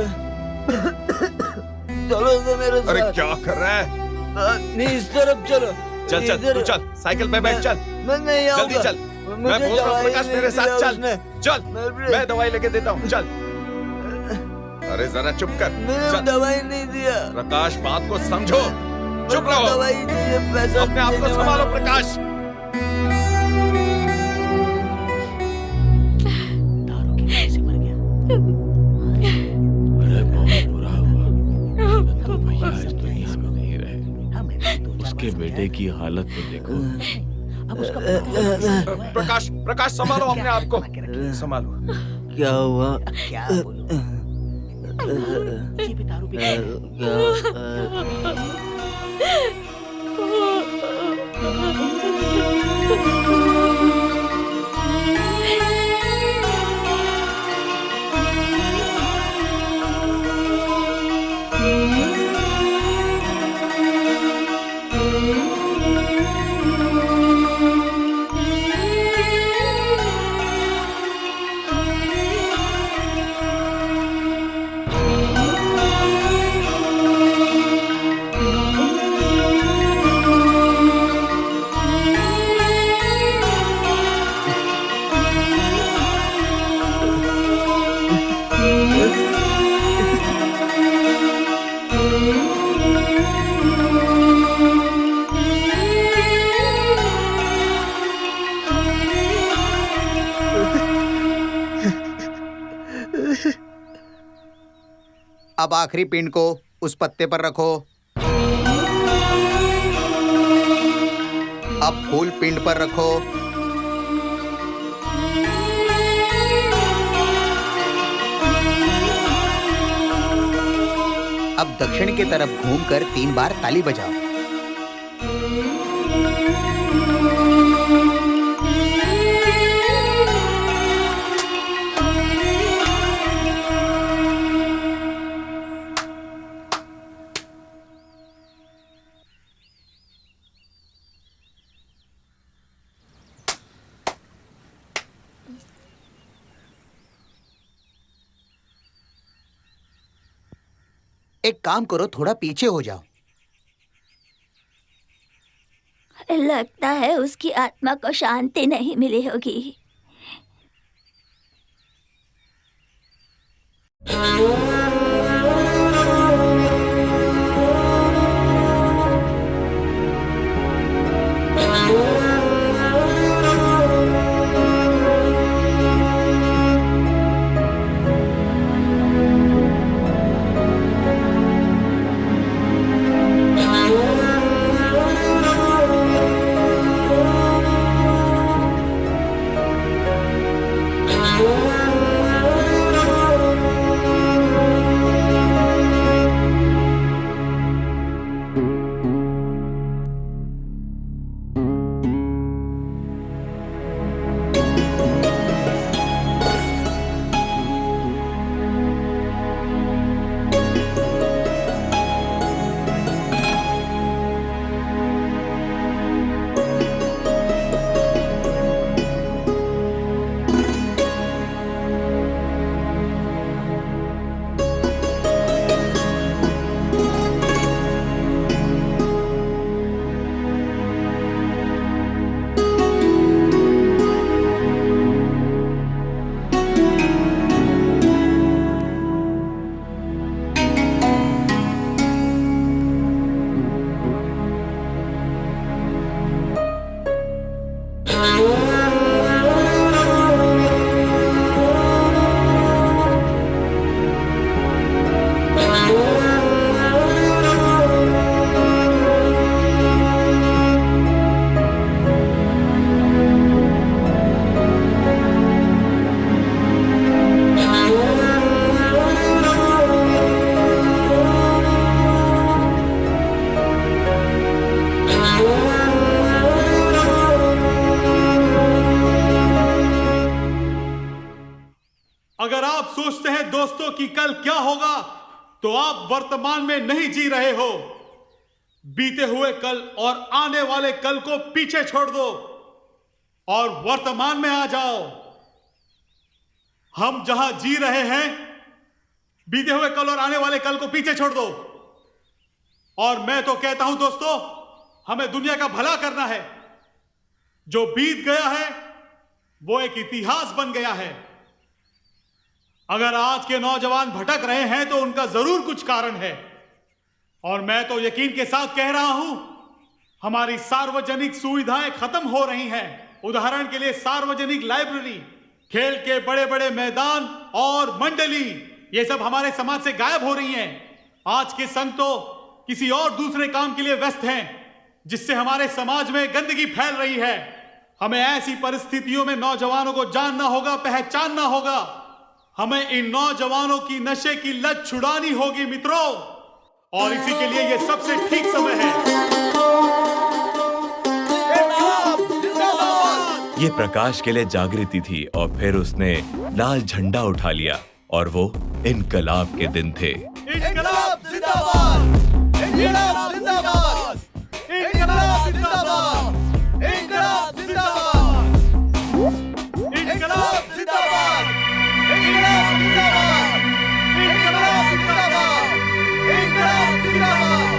चलो तो मेरे साथ। अरे क्या कर रहा है? नहीं इस तरफ चलो। चल चल इधर- तू चल, साइकिल पे बैठ चल। मैं नहीं आऊंगा। जल्दी चल। मैं बोल रहा हूँ प्रकाश मेरे साथ चल। चल मैं दवाई लेके देता हूँ, चल। अरे जरा चुप कर। मैंने चल। दवाई नहीं दिया। प्रकाश बात को समझो, चुप रहो। दवाई चाहिए, पैसा अपने आप को देने संभालो वाला। प्रकाश। दारू की वजह से मर गया। अरे बहुत बुरा हुआ। चंदू भैया इस दुनिया में नहीं रहे। उसके बेटे की हालत तो देखो। प्रकाश प्रकाश संभालो अपने आप को, संभालो। क्या हुआ? क्या बोलूं? अब आखिरी पिंड को उस पत्ते पर रखो। अब फूल पिंड पर रखो। अब दक्षिण की तरफ घूमकर 3 बार ताली बजाओ। एक काम करो, थोड़ा पीछे हो जाओ। लगता है उसकी आत्मा को शांति नहीं मिली होगी। अगर आप सोचते हैं दोस्तों कि कल क्या होगा, तो आप वर्तमान में नहीं जी रहे हो। बीते हुए कल और आने वाले कल को पीछे छोड़ दो और वर्तमान में आ जाओ। हम जहां जी रहे हैं, बीते हुए कल और आने वाले कल को पीछे छोड़ दो। और मैं तो कहता हूं दोस्तों, हमें दुनिया का भला करना है। जो बीत गया है वो एक इतिहास बन गया है। अगर आज के नौजवान भटक रहे हैं तो उनका जरूर कुछ कारण है। और मैं तो यकीन के साथ कह रहा हूं, हमारी सार्वजनिक सुविधाएं खत्म हो रही हैं। उदाहरण के लिए सार्वजनिक लाइब्रेरी, खेल के बड़े बड़े मैदान और मंडली, ये सब हमारे समाज से गायब हो रही हैं। आज के संघ तो किसी और दूसरे काम के लिए व्यस्त हैं, जिससे हमारे समाज में गंदगी फैल रही है। हमें ऐसी परिस्थितियों में नौजवानों को जानना होगा, पहचानना होगा। हमें इन नौजवानों की नशे की लत छुड़ानी होगी मित्रों, और इसी के लिए यह सबसे ठीक समय है। ये प्रकाश के लिए जागृति थी और फिर उसने लाल झंडा उठा लिया और वो इनकलाब के दिन थे। इनकलाब जिंदाबाद! इनकलाब जिंदाबाद! इनकलाब जिंदाबाद! इनकलाब जिंदाबाद! इनकलाब जिंदाबाद! इनकलाब जिंदाबाद! इनकलाब जिंदाबाद! इनकलाब जिंदाबाद!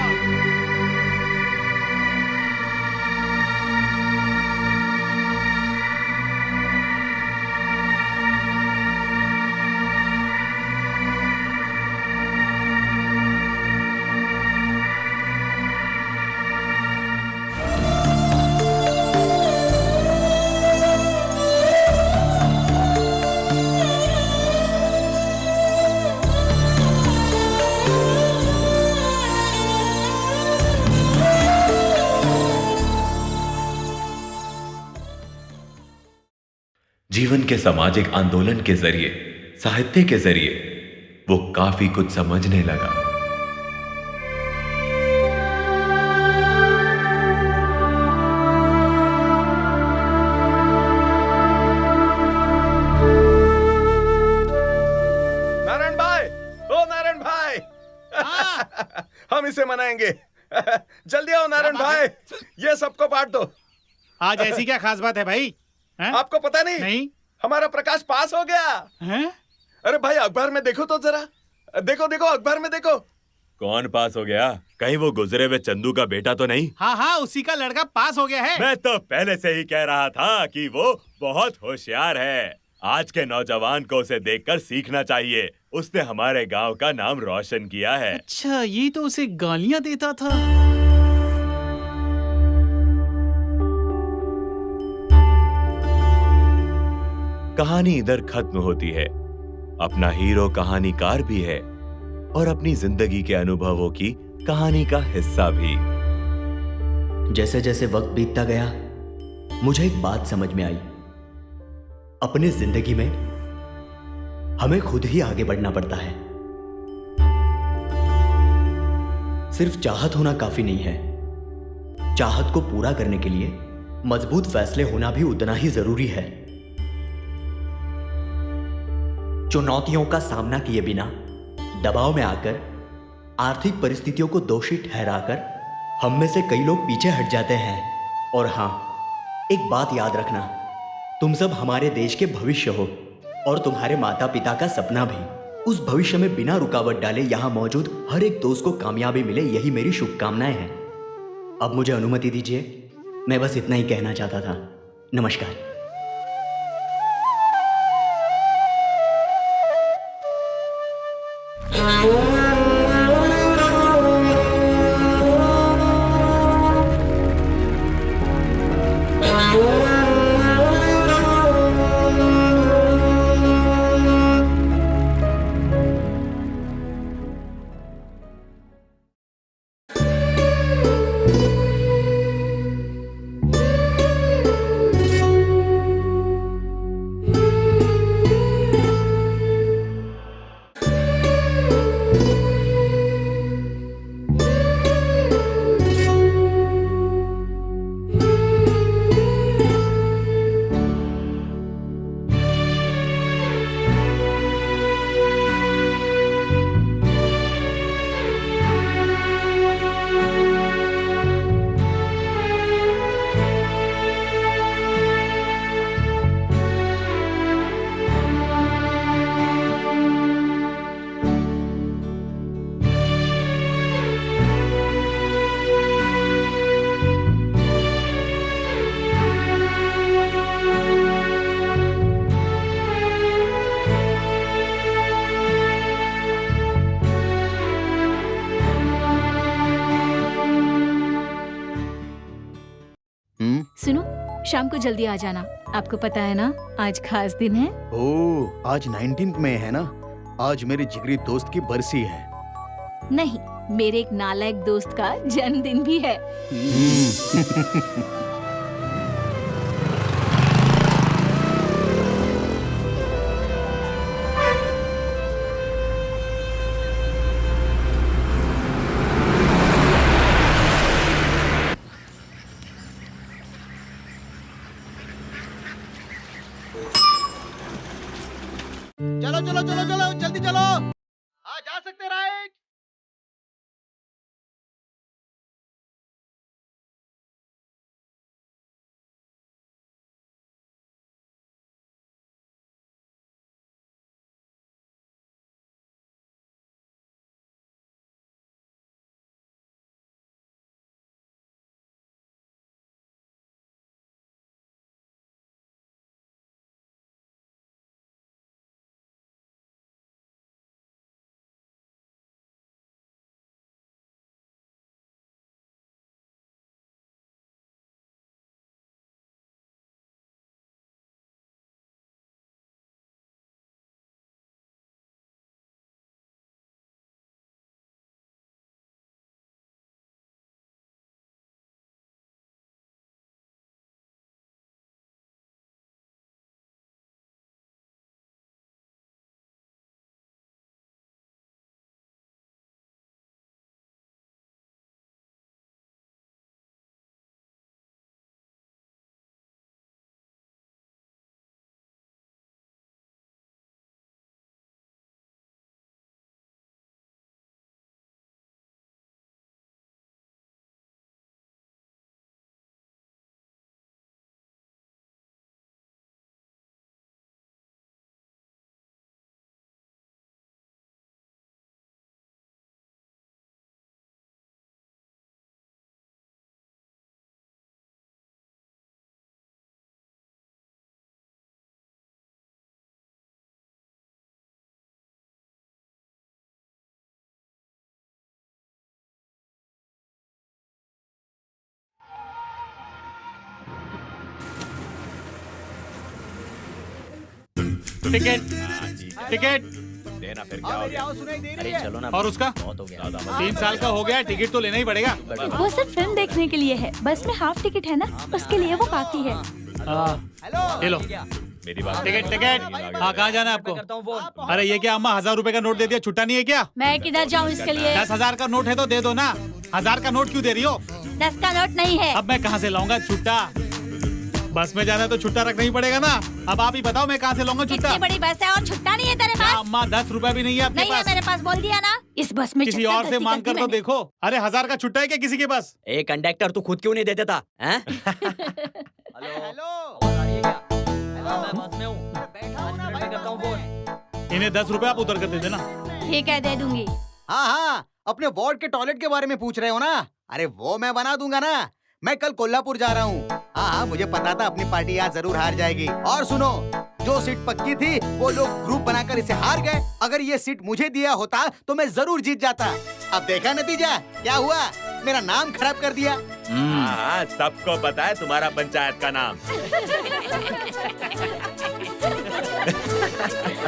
जीवन के सामाजिक आंदोलन के जरिए, साहित्य के जरिए वो काफी कुछ समझने लगा। नारायण भाई, ओ नारायण भाई, हम इसे मनाएंगे। जल्दी आओ नारायण भाई, ये सबको बांट दो। आज ऐसी क्या खास बात है भाई? आपको पता नहीं? नहीं। हमारा प्रकाश पास हो गया। हैं? अरे भाई अखबार में देखो तो जरा, देखो देखो अखबार में देखो। कौन पास हो गया? कहीं वो गुजरे हुए चंदू का बेटा तो नहीं? हाँ हाँ, उसी का लड़का पास हो गया है। मैं तो पहले से ही कह रहा था कि वो बहुत होशियार है। आज के नौजवान को उसे देखकर सीखना चाहिए। उसने हमारे गांव का नाम रोशन किया है। अच्छा, ये तो उसे गालियां देता था। कहानी इधर खत्म होती है। अपना हीरो कहानीकार भी है और अपनी जिंदगी के अनुभवों की कहानी का हिस्सा भी। जैसे जैसे वक्त बीतता गया, मुझे एक बात समझ में आई। अपने जिंदगी में हमें खुद ही आगे बढ़ना पड़ता है। सिर्फ चाहत होना काफी नहीं है। चाहत को पूरा करने के लिए मजबूत फैसले होना भी उतना ही जरूरी है। चुनौतियों का सामना किए बिना दबाव में आकर आर्थिक परिस्थितियों को दोषी ठहराकर हम में से कई लोग पीछे हट जाते हैं। और हां, एक बात याद रखना, तुम सब हमारे देश के भविष्य हो और तुम्हारे माता पिता का सपना भी। उस भविष्य में बिना रुकावट डाले यहां मौजूद हर एक दोस्त को कामयाबी मिले, यही मेरी शुभकामनाएं हैं। अब मुझे अनुमति दीजिए, मैं बस इतना ही कहना चाहता था। नमस्कार। सुनो, शाम को जल्दी आ जाना। आपको पता है ना, आज खास दिन है। ओह, आज 19 मई है ना? आज मेरे जिगरी दोस्त की बरसी है। नहीं, मेरे एक नालायक दोस्त का जन्मदिन भी है। चलो चलो चलो चलो, जल्दी चलो। हाँ, जा सकते राइट। टिकट टिकट देना फिर क्या हो गया? अरे चलो ना, और उसका बहुत हो गया। 3 साल का हो गया, टिकट तो लेना ही पड़ेगा। वो सिर्फ फिल्म देखने के लिए है, बस में हाफ टिकट है ना, उसके लिए वो काफी है। ये लो मेरी बात टिकट टिकट। हाँ, कहाँ जाना है आपको? अरे ये क्या अम्मा, 1000 रुपए का नोट दे दिया, छुट्टा नहीं है क्या? मैं किधर जाऊँ इसके लिए? 10,000 का नोट है तो दे दो ना। 1000 का नोट क्यों दे रही हो? 10 का नोट नहीं है। अब मैं कहाँ से लाऊंगा छुट्टा? बस में जाना है तो छुट्टा रखना ही पड़ेगा ना। अब आप ही बताओ मैं कहाँ से लाऊंगा छुट्टा? इतनी बड़ी बस है और छुट्टा नहीं है तेरे क्या पास? अम्मा 10 रुपए भी नहीं है आपके नहीं है पास? मेरे पास, बोल दिया ना। इस बस में किसी छुट्टा और से गलती मांग कर कर दी तो मैंने। देखो। अरे 1000 का छुट्टा है क्या किसी के पास? ए कंडक्टर, तू खुद क्यों नहीं दे देता? हैं? मैं बस में हूँ। 5 मिनट में करता हूँ फोन। इन्हें 10 रुपए आप उतर कर दे देना। ठीक है, दे दूंगी। हाँ हाँ, अपने वार्ड के टॉयलेट के बारे में पूछ रहे हो ना? अरे वो मैं बना दूंगा ना। मैं कल कोल्हापुर जा रहा हूँ। हाँ हाँ, मुझे पता था अपनी पार्टी यहाँ जरूर हार जाएगी। और सुनो, जो सीट पक्की थी वो लोग ग्रुप बनाकर इसे हार गए। अगर ये सीट मुझे दिया होता तो मैं जरूर जीत जाता। अब देखा नतीजा क्या हुआ? मेरा नाम खराब कर दिया। हाँ, सबको पता है तुम्हारा पंचायत का नाम।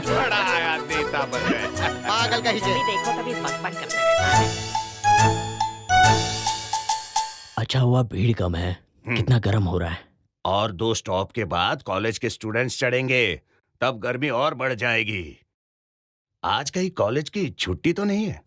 बड़ा आया नेता बन गए। पागल कहीं से। देखो तभी पक करते रहता है। अच्छा हुआ भीड़ कम है, कितना गर्म हो रहा है। और 2 स्टॉप के बाद कॉलेज के स्टूडेंट्स चढ़ेंगे, तब गर्मी और बढ़ जाएगी। आज कहीं कॉलेज की छुट्टी तो नहीं है?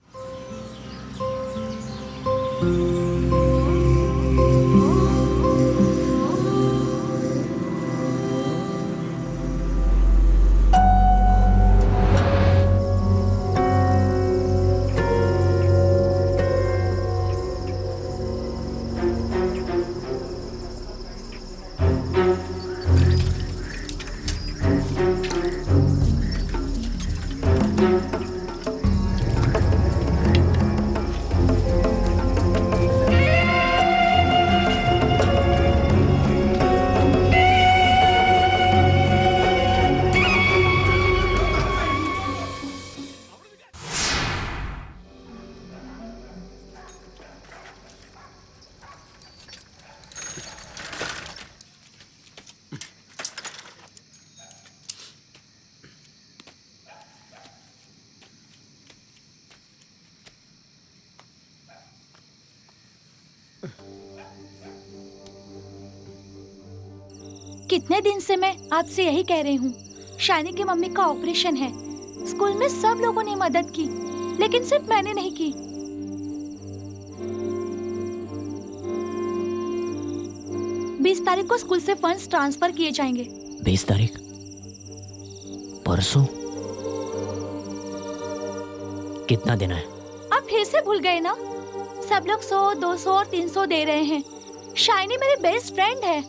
कितने दिन से मैं आपसे यही कह रही हूँ, शाइनी की मम्मी का ऑपरेशन है। स्कूल में सब लोगों ने मदद की, लेकिन सिर्फ मैंने नहीं की। 20 तारीख को स्कूल से फंड्स ट्रांसफर किए जाएंगे। 20 तारीख? परसों? कितना देना है? आप फिर से भूल गए ना? सब लोग 100, 200 और 300 दे रहे हैं। शाइनी मेरी बेस्ट फ्रेंड है,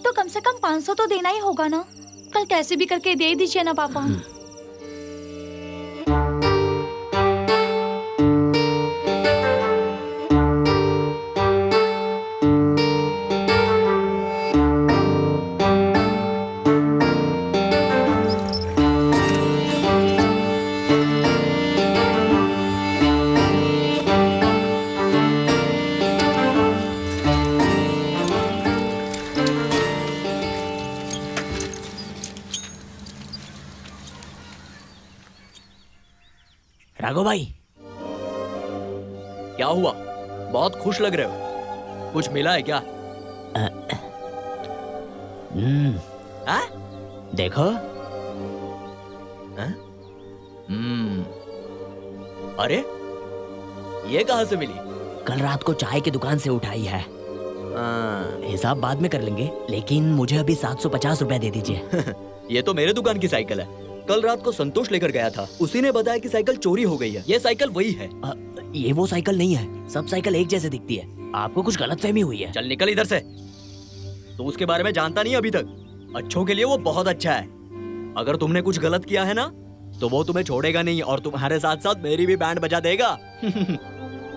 तो कम से कम 500 तो देना ही होगा ना। कल कैसे भी करके दे दीजिए ना पापा। राघव भाई, क्या हुआ? बहुत खुश लग रहे हो। कुछ मिला है क्या? देखो। अरे ये कहाँ से मिली? कल रात को चाय की दुकान से उठाई है। हिसाब बाद में कर लेंगे, लेकिन मुझे अभी 750 रुपए दे दीजिए। ये तो मेरे दुकान की साइकिल है। कल रात को संतोष लेकर गया था, उसी ने बताया कि साइकिल चोरी हो गई है। ये साइकिल वही है। ये वो साइकिल नहीं है, सब साइकिल एक जैसे दिखती है। आपको कुछ गलतफहमी हुई है। चल निकल इधर से। तो उसके बारे में जानता नहीं अभी तक। अच्छों के लिए वो बहुत अच्छा है। अगर तुमने कुछ गलत किया है ना, तो वो तुम्हें छोड़ेगा नहीं और तुम्हारे साथ साथ मेरी भी बैंड बजा देगा।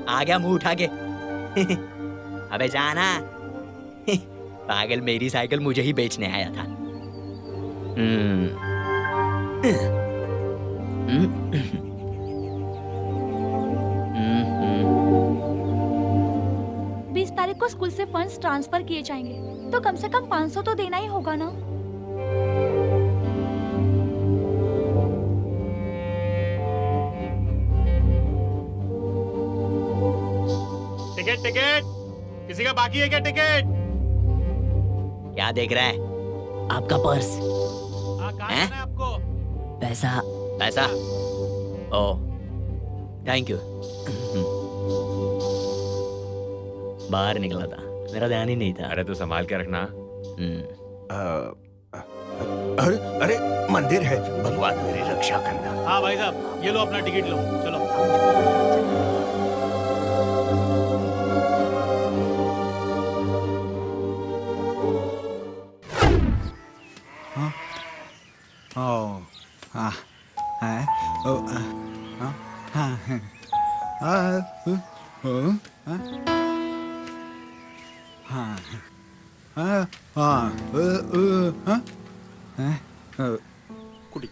आ गया मुंह उठा के। अबे जाना। पागल, मेरी साइकिल मुझे ही बेचने आया था। 20 तारीख को स्कूल से फंड्स ट्रांसफर किए जाएंगे, तो कम से कम 500 तो देना ही होगा ना। टिकट टिकट, किसी का बाकी है क्या टिकट? क्या देख रहा है? आपका पर्स। हाँ, कहाँ जाना है आपको? पैसा। पैसा? ओ, थैंक यू। बाहर निकला था, मेरा ध्यान ही नहीं था। अरे तू संभाल के रखना। अरे अरे मंदिर है, भगवान मेरी रक्षा करना। हाँ भाई साहब, ये लो अपना टिकट लो, चलो।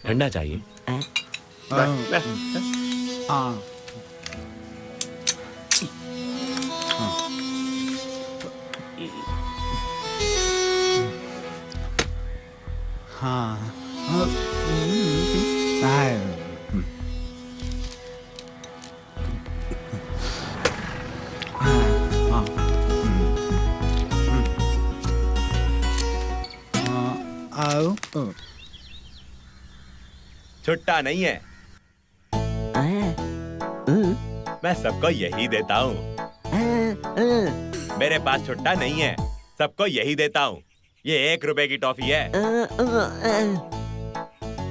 ठंडा चाहिए? छुट्टा नहीं है, मैं सबको यही देता हूँ। मेरे पास छुट्टा नहीं है, सबको यही देता हूँ। ये 1 रुपए की टॉफी है।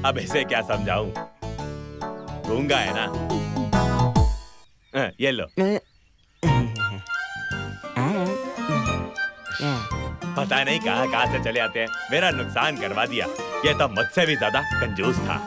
अब इसे क्या समझाऊं? गूंगा है ना? ये लो। पता नहीं कहाँ कहाँ से चले आते हैं, मेरा नुकसान करवा दिया। ये तो मुझसे भी ज्यादा कंजूस था।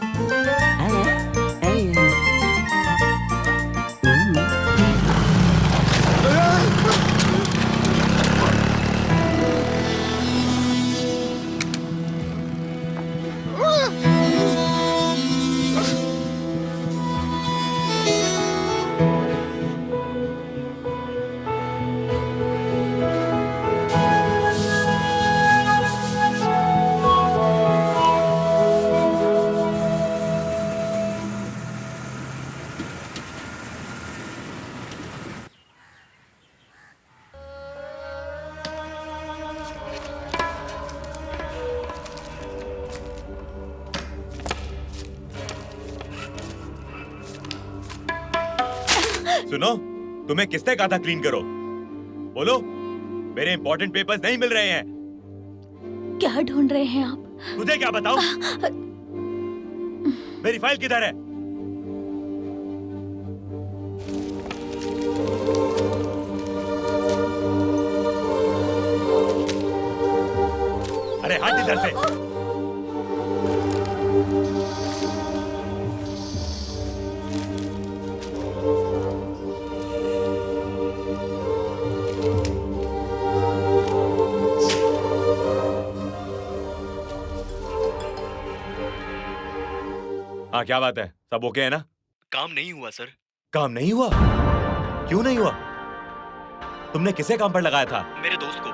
सुनो, तुम्हें किसने कहा था क्लीन करो? बोलो, मेरे इंपॉर्टेंट पेपर्स नहीं मिल रहे हैं। क्या ढूंढ रहे हैं आप? तुझे क्या बताऊं? मेरी फाइल किधर है? अरे हट इधर से। हाँ, क्या बात है? सब ओके है ना? काम नहीं हुआ सर। काम नहीं हुआ? क्यों नहीं हुआ? तुमने किसे काम पर लगाया था? मेरे दोस्त को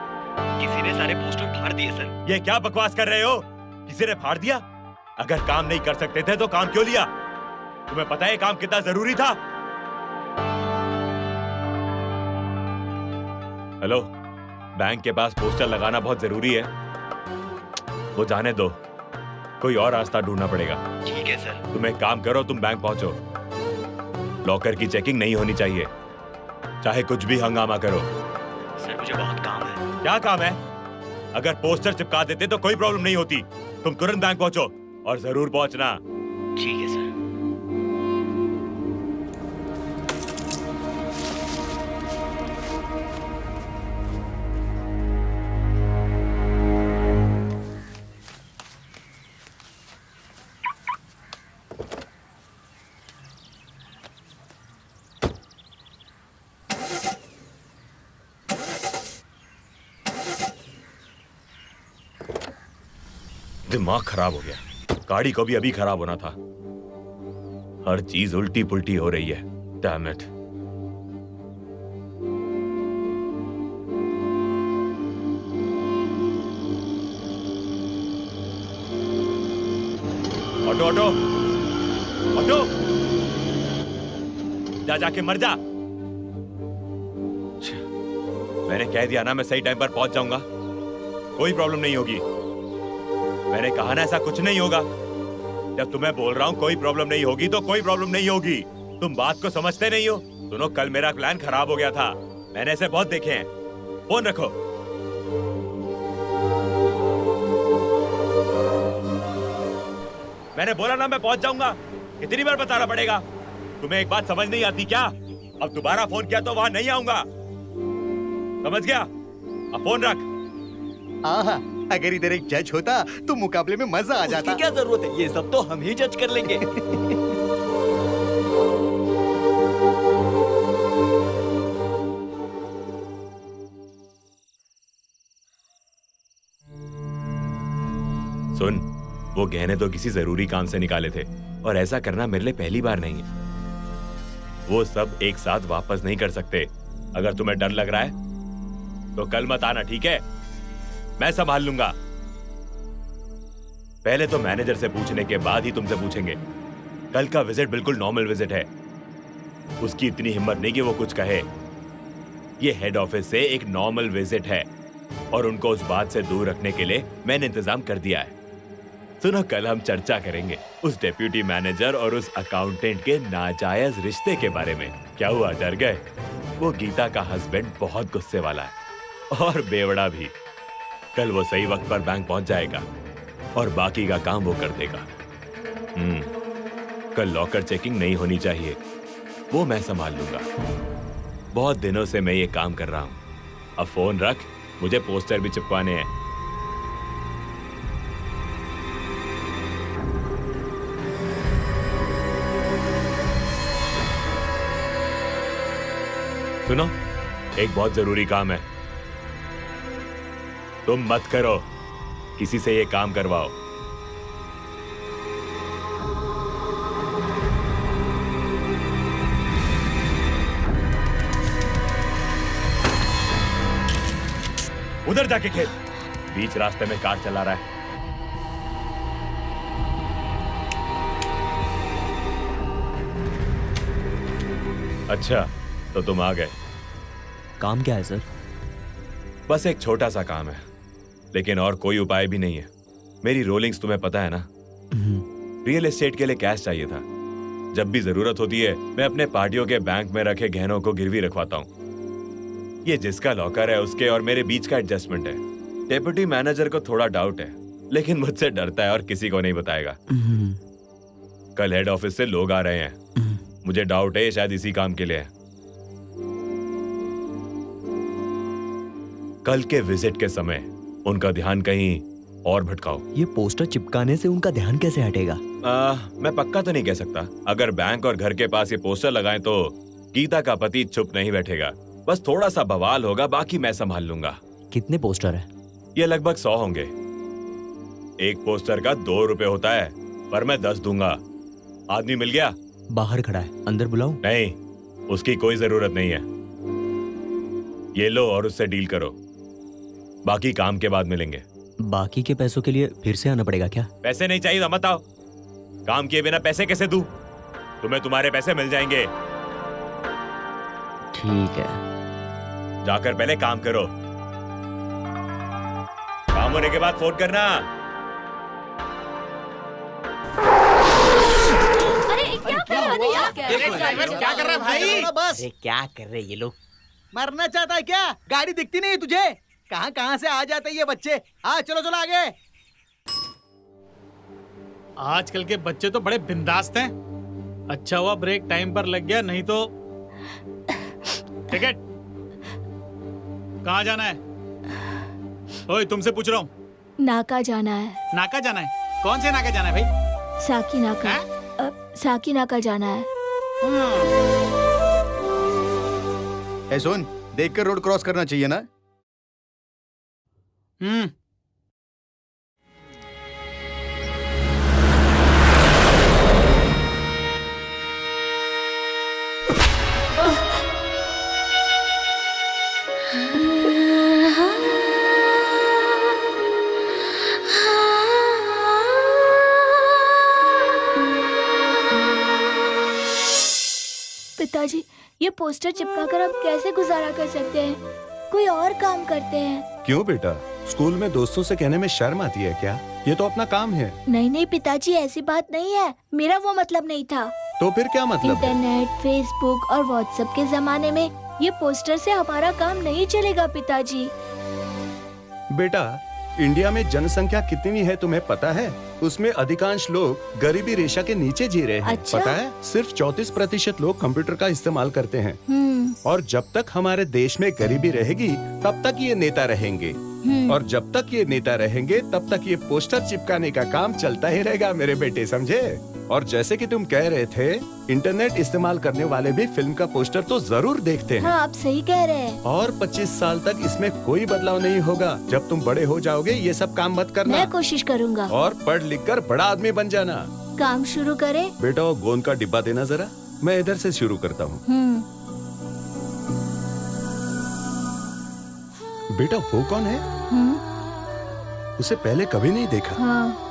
किसी ने सारे पोस्टर फाड़ दिए सर। ये क्या बकवास कर रहे हो? किसी ने फाड़ दिया? अगर काम नहीं कर सकते थे तो काम क्यों लिया? तुम्हें पता है काम कितना जरूरी था? हेलो, बैंक के पास पोस्टर लगाना बहुत जरूरी है। वो जाने दो, कोई और रास्ता ढूंढना पड़ेगा। ठीक है सर। तुम एक काम करो, तुम बैंक पहुंचो। लॉकर की चेकिंग नहीं होनी चाहिए, चाहे कुछ भी हंगामा करो। सर मुझे बहुत काम है। क्या काम है? अगर पोस्टर चिपका देते तो कोई प्रॉब्लम नहीं होती। तुम तुरंत बैंक पहुंचो और जरूर पहुंचना। ठीक है सर। दिमाग खराब हो गया, गाड़ी को भी अभी खराब होना था। हर चीज उल्टी पुल्टी हो रही है। Damn it. Auto auto auto, जा जाके मर जा। मैंने कह दिया ना, मैं सही टाइम पर पहुंच जाऊंगा, कोई प्रॉब्लम नहीं होगी। मैंने कहा ना ऐसा कुछ नहीं होगा। जब तुम्हें बोल रहा हूँ कोई प्रॉब्लम नहीं होगी तो कोई प्रॉब्लम नहीं होगी। तुम बात को समझते नहीं हो। सुनो, कल मेरा प्लान खराब हो गया था, मैंने ऐसे बहुत देखे हैं। फोन रखो। मैंने बोला ना मैं पहुंच जाऊंगा, कितनी बार बताना पड़ेगा? तुम्हें एक बात समझ नहीं आती क्या? अब दोबारा फोन किया तो वहां नहीं आऊंगा, समझ गया? अब फोन रख। आहा, अगर इधर एक जज होता तो मुकाबले में मजा आ जाता। उसकी क्या जरूरत है, ये सब तो हम ही जज कर लेंगे। सुन, वो गहने तो किसी जरूरी काम से निकाले थे और ऐसा करना मेरे लिए पहली बार नहीं है। वो सब एक साथ वापस नहीं कर सकते। अगर तुम्हें डर लग रहा है तो कल मत आना, ठीक है? मैं संभाल लूंगा। पहले तो मैनेजर से पूछने के बाद ही तुमसे पूछेंगे। कल का विजिट बिल्कुल नॉर्मल विजिट है। उसकी इतनी हिम्मत नहीं कि वो कुछ कहे। ये हेड ऑफिस से एक नॉर्मल विजिट है और उनको उस बात से दूर रखने के लिए मैंने इंतजाम कर दिया है। सुनो, कल हम चर्चा करेंगे उस डेप्यूटी मैनेजर और उस अकाउंटेंट के नाजायज रिश्ते के बारे में। क्या हुआ, डर गए? वो गीता का हस्बैंड बहुत गुस्से वाला है और बेवड़ा भी। कल वो सही वक्त पर बैंक पहुंच जाएगा और बाकी का काम वो कर देगा। कल लॉकर चेकिंग नहीं होनी चाहिए, वो मैं संभाल लूंगा। बहुत दिनों से मैं ये काम कर रहा हूं। अब फोन रख, मुझे पोस्टर भी चिपकाने हैं। सुनो, एक बहुत जरूरी काम है। तुम मत करो, किसी से ये काम करवाओ। उधर जाके खेल। बीच रास्ते में कार चला रहा है। अच्छा, तो तुम आ गए। काम क्या है सर? बस एक छोटा सा काम है, लेकिन और कोई उपाय भी नहीं है। मेरी रोलिंग्स तुम्हें पता है ना, रियल एस्टेट के लिए कैश चाहिए था। जब भी जरूरत होती है मैं अपने पार्टियों के बैंक में रखे गहनों को गिरवी रखवाता हूँ। ये जिसका लॉकर है उसके और मेरे बीच का एडजस्टमेंट है। डेप्यूटी मैनेजर को थोड़ा डाउट है, लेकिन मुझसे डरता है और किसी को नहीं बताएगा। कल हेड ऑफिस से लोग आ रहे हैं, मुझे डाउट है शायद इसी काम के लिए है। कल के विजिट के समय उनका ध्यान कहीं और भटकाओ। ये पोस्टर चिपकाने से उनका ध्यान कैसे हटेगा? मैं पक्का तो नहीं कह सकता। अगर बैंक और घर के पास ये पोस्टर लगाएं तो गीता का पति चुप नहीं बैठेगा। बस थोड़ा सा बवाल होगा, बाकी मैं संभाल लूंगा। कितने पोस्टर है? ये लगभग 100 होंगे। एक पोस्टर का 2 रुपए होता है, पर मैं 10 दूंगा। आदमी मिल गया? बाहर खड़ा है, अंदर बुलाऊं? नहीं, उसकी कोई जरूरत नहीं है। ये लो और उससे डील करो, बाकी काम के बाद मिलेंगे। बाकी के पैसों के लिए फिर से आना पड़ेगा क्या? पैसे नहीं चाहिए, मत आओ। काम किए बिना पैसे कैसे दूं? तुम्हें तुम्हारे पैसे मिल जाएंगे। ठीक है, जाकर पहले काम करो, काम होने के बाद फोन करना। अरे क्या कर रहा है भाई? बस अरे क्या कर रहे ये लोग? मरना चाहता है क्या? गाड़ी दिखती नहीं तुझे? कहां से आ जाते ये बच्चे? हाँ चलो चलो आगे। आजकल के बच्चे तो बड़े बिंदास हैं। अच्छा हुआ ब्रेक टाइम पर लग गया, नहीं तो। टिकट कहाँ जाना है? ओए, तुमसे पूछ रहा हूँ। नाका जाना है। नाका जाना है? कौन से नाका जाना है भाई? साकी नाका। साकी नाका जाना है। ए सुन, देखकर रोड क्रॉस करना चाहिए ना। पिताजी, ये पोस्टर चिपका कर हम कैसे गुजारा कर सकते हैं? कोई और काम करते हैं। क्यों बेटा, स्कूल में दोस्तों से कहने में शर्म आती है क्या? ये तो अपना काम है। नहीं नहीं पिताजी, ऐसी बात नहीं है, मेरा वो मतलब नहीं था। तो फिर क्या मतलब है? इंटरनेट, फेसबुक और व्हाट्सएप के जमाने में ये पोस्टर से हमारा काम नहीं चलेगा पिताजी। बेटा, इंडिया में जनसंख्या कितनी है तुम्हें पता है? उसमें अधिकांश लोग गरीबी रेखा के नीचे जी रहे हैं। अच्छा? पता है, सिर्फ 34% लोग कंप्यूटर का इस्तेमाल करते हैं। और जब तक हमारे देश में गरीबी रहेगी तब तक ये नेता रहेंगे, और जब तक ये नेता रहेंगे तब तक ये पोस्टर चिपकाने का काम चलता ही रहेगा मेरे बेटे, समझे? और जैसे कि तुम कह रहे थे, इंटरनेट इस्तेमाल करने वाले भी फिल्म का पोस्टर तो जरूर देखते हैं। हाँ, आप सही कह रहे हैं। और 25 साल तक इसमें कोई बदलाव नहीं होगा। जब तुम बड़े हो जाओगे ये सब काम मत करना। मैं कोशिश करूँगा। और पढ़ लिख कर बड़ा आदमी बन जाना। काम शुरू करें? बेटा, वो गोंद का डिब्बा देना जरा, मैं इधर से शुरू करता हूँ। बेटा, वो कौन है? उसे पहले कभी नहीं देखा। हाँ।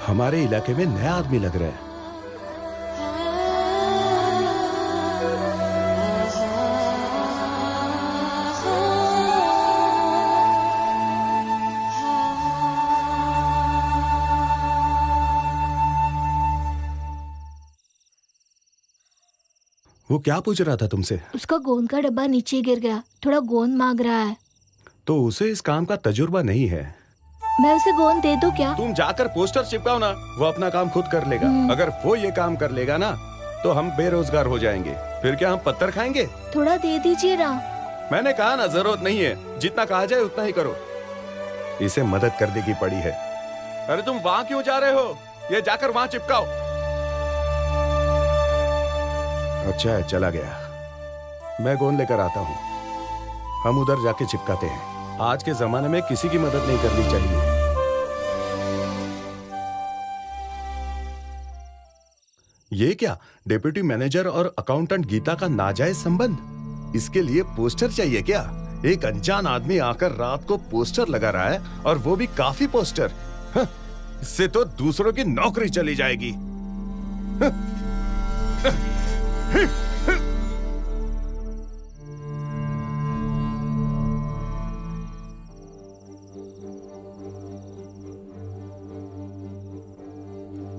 हमारे इलाके में नया आदमी लग रहा है। वो क्या पूछ रहा था तुमसे? उसका गोंद का डब्बा नीचे गिर गया, थोड़ा गोंद मांग रहा है। तो उसे इस काम का तजुर्बा नहीं है। मैं उसे गोंद दे दूं क्या? तुम जाकर पोस्टर चिपकाओ ना, वो अपना काम खुद कर लेगा। अगर वो ये काम कर लेगा ना तो हम बेरोजगार हो जाएंगे। फिर क्या हम पत्थर खाएंगे? थोड़ा दे दीजिए ना। मैंने कहा ना, जरूरत नहीं है, जितना कहा जाए उतना ही करो। इसे मदद करने की पड़ी है। अरे तुम वहां क्यों जा रहे हो? ये जाकर वहां चिपकाओ। अच्छा है, चला गया। मैं गोंद लेकर आता हूँ, हम उधर जाके चिपकाते हैं। आज के जमाने में किसी की मदद नहीं करनी चाहिए। ये क्या, डिप्टी मैनेजर और अकाउंटेंट गीता का नाजायज संबंध? इसके लिए पोस्टर चाहिए क्या? एक अनजान आदमी आकर रात को पोस्टर लगा रहा है, और वो भी काफी पोस्टर। इससे तो दूसरों की नौकरी चली जाएगी।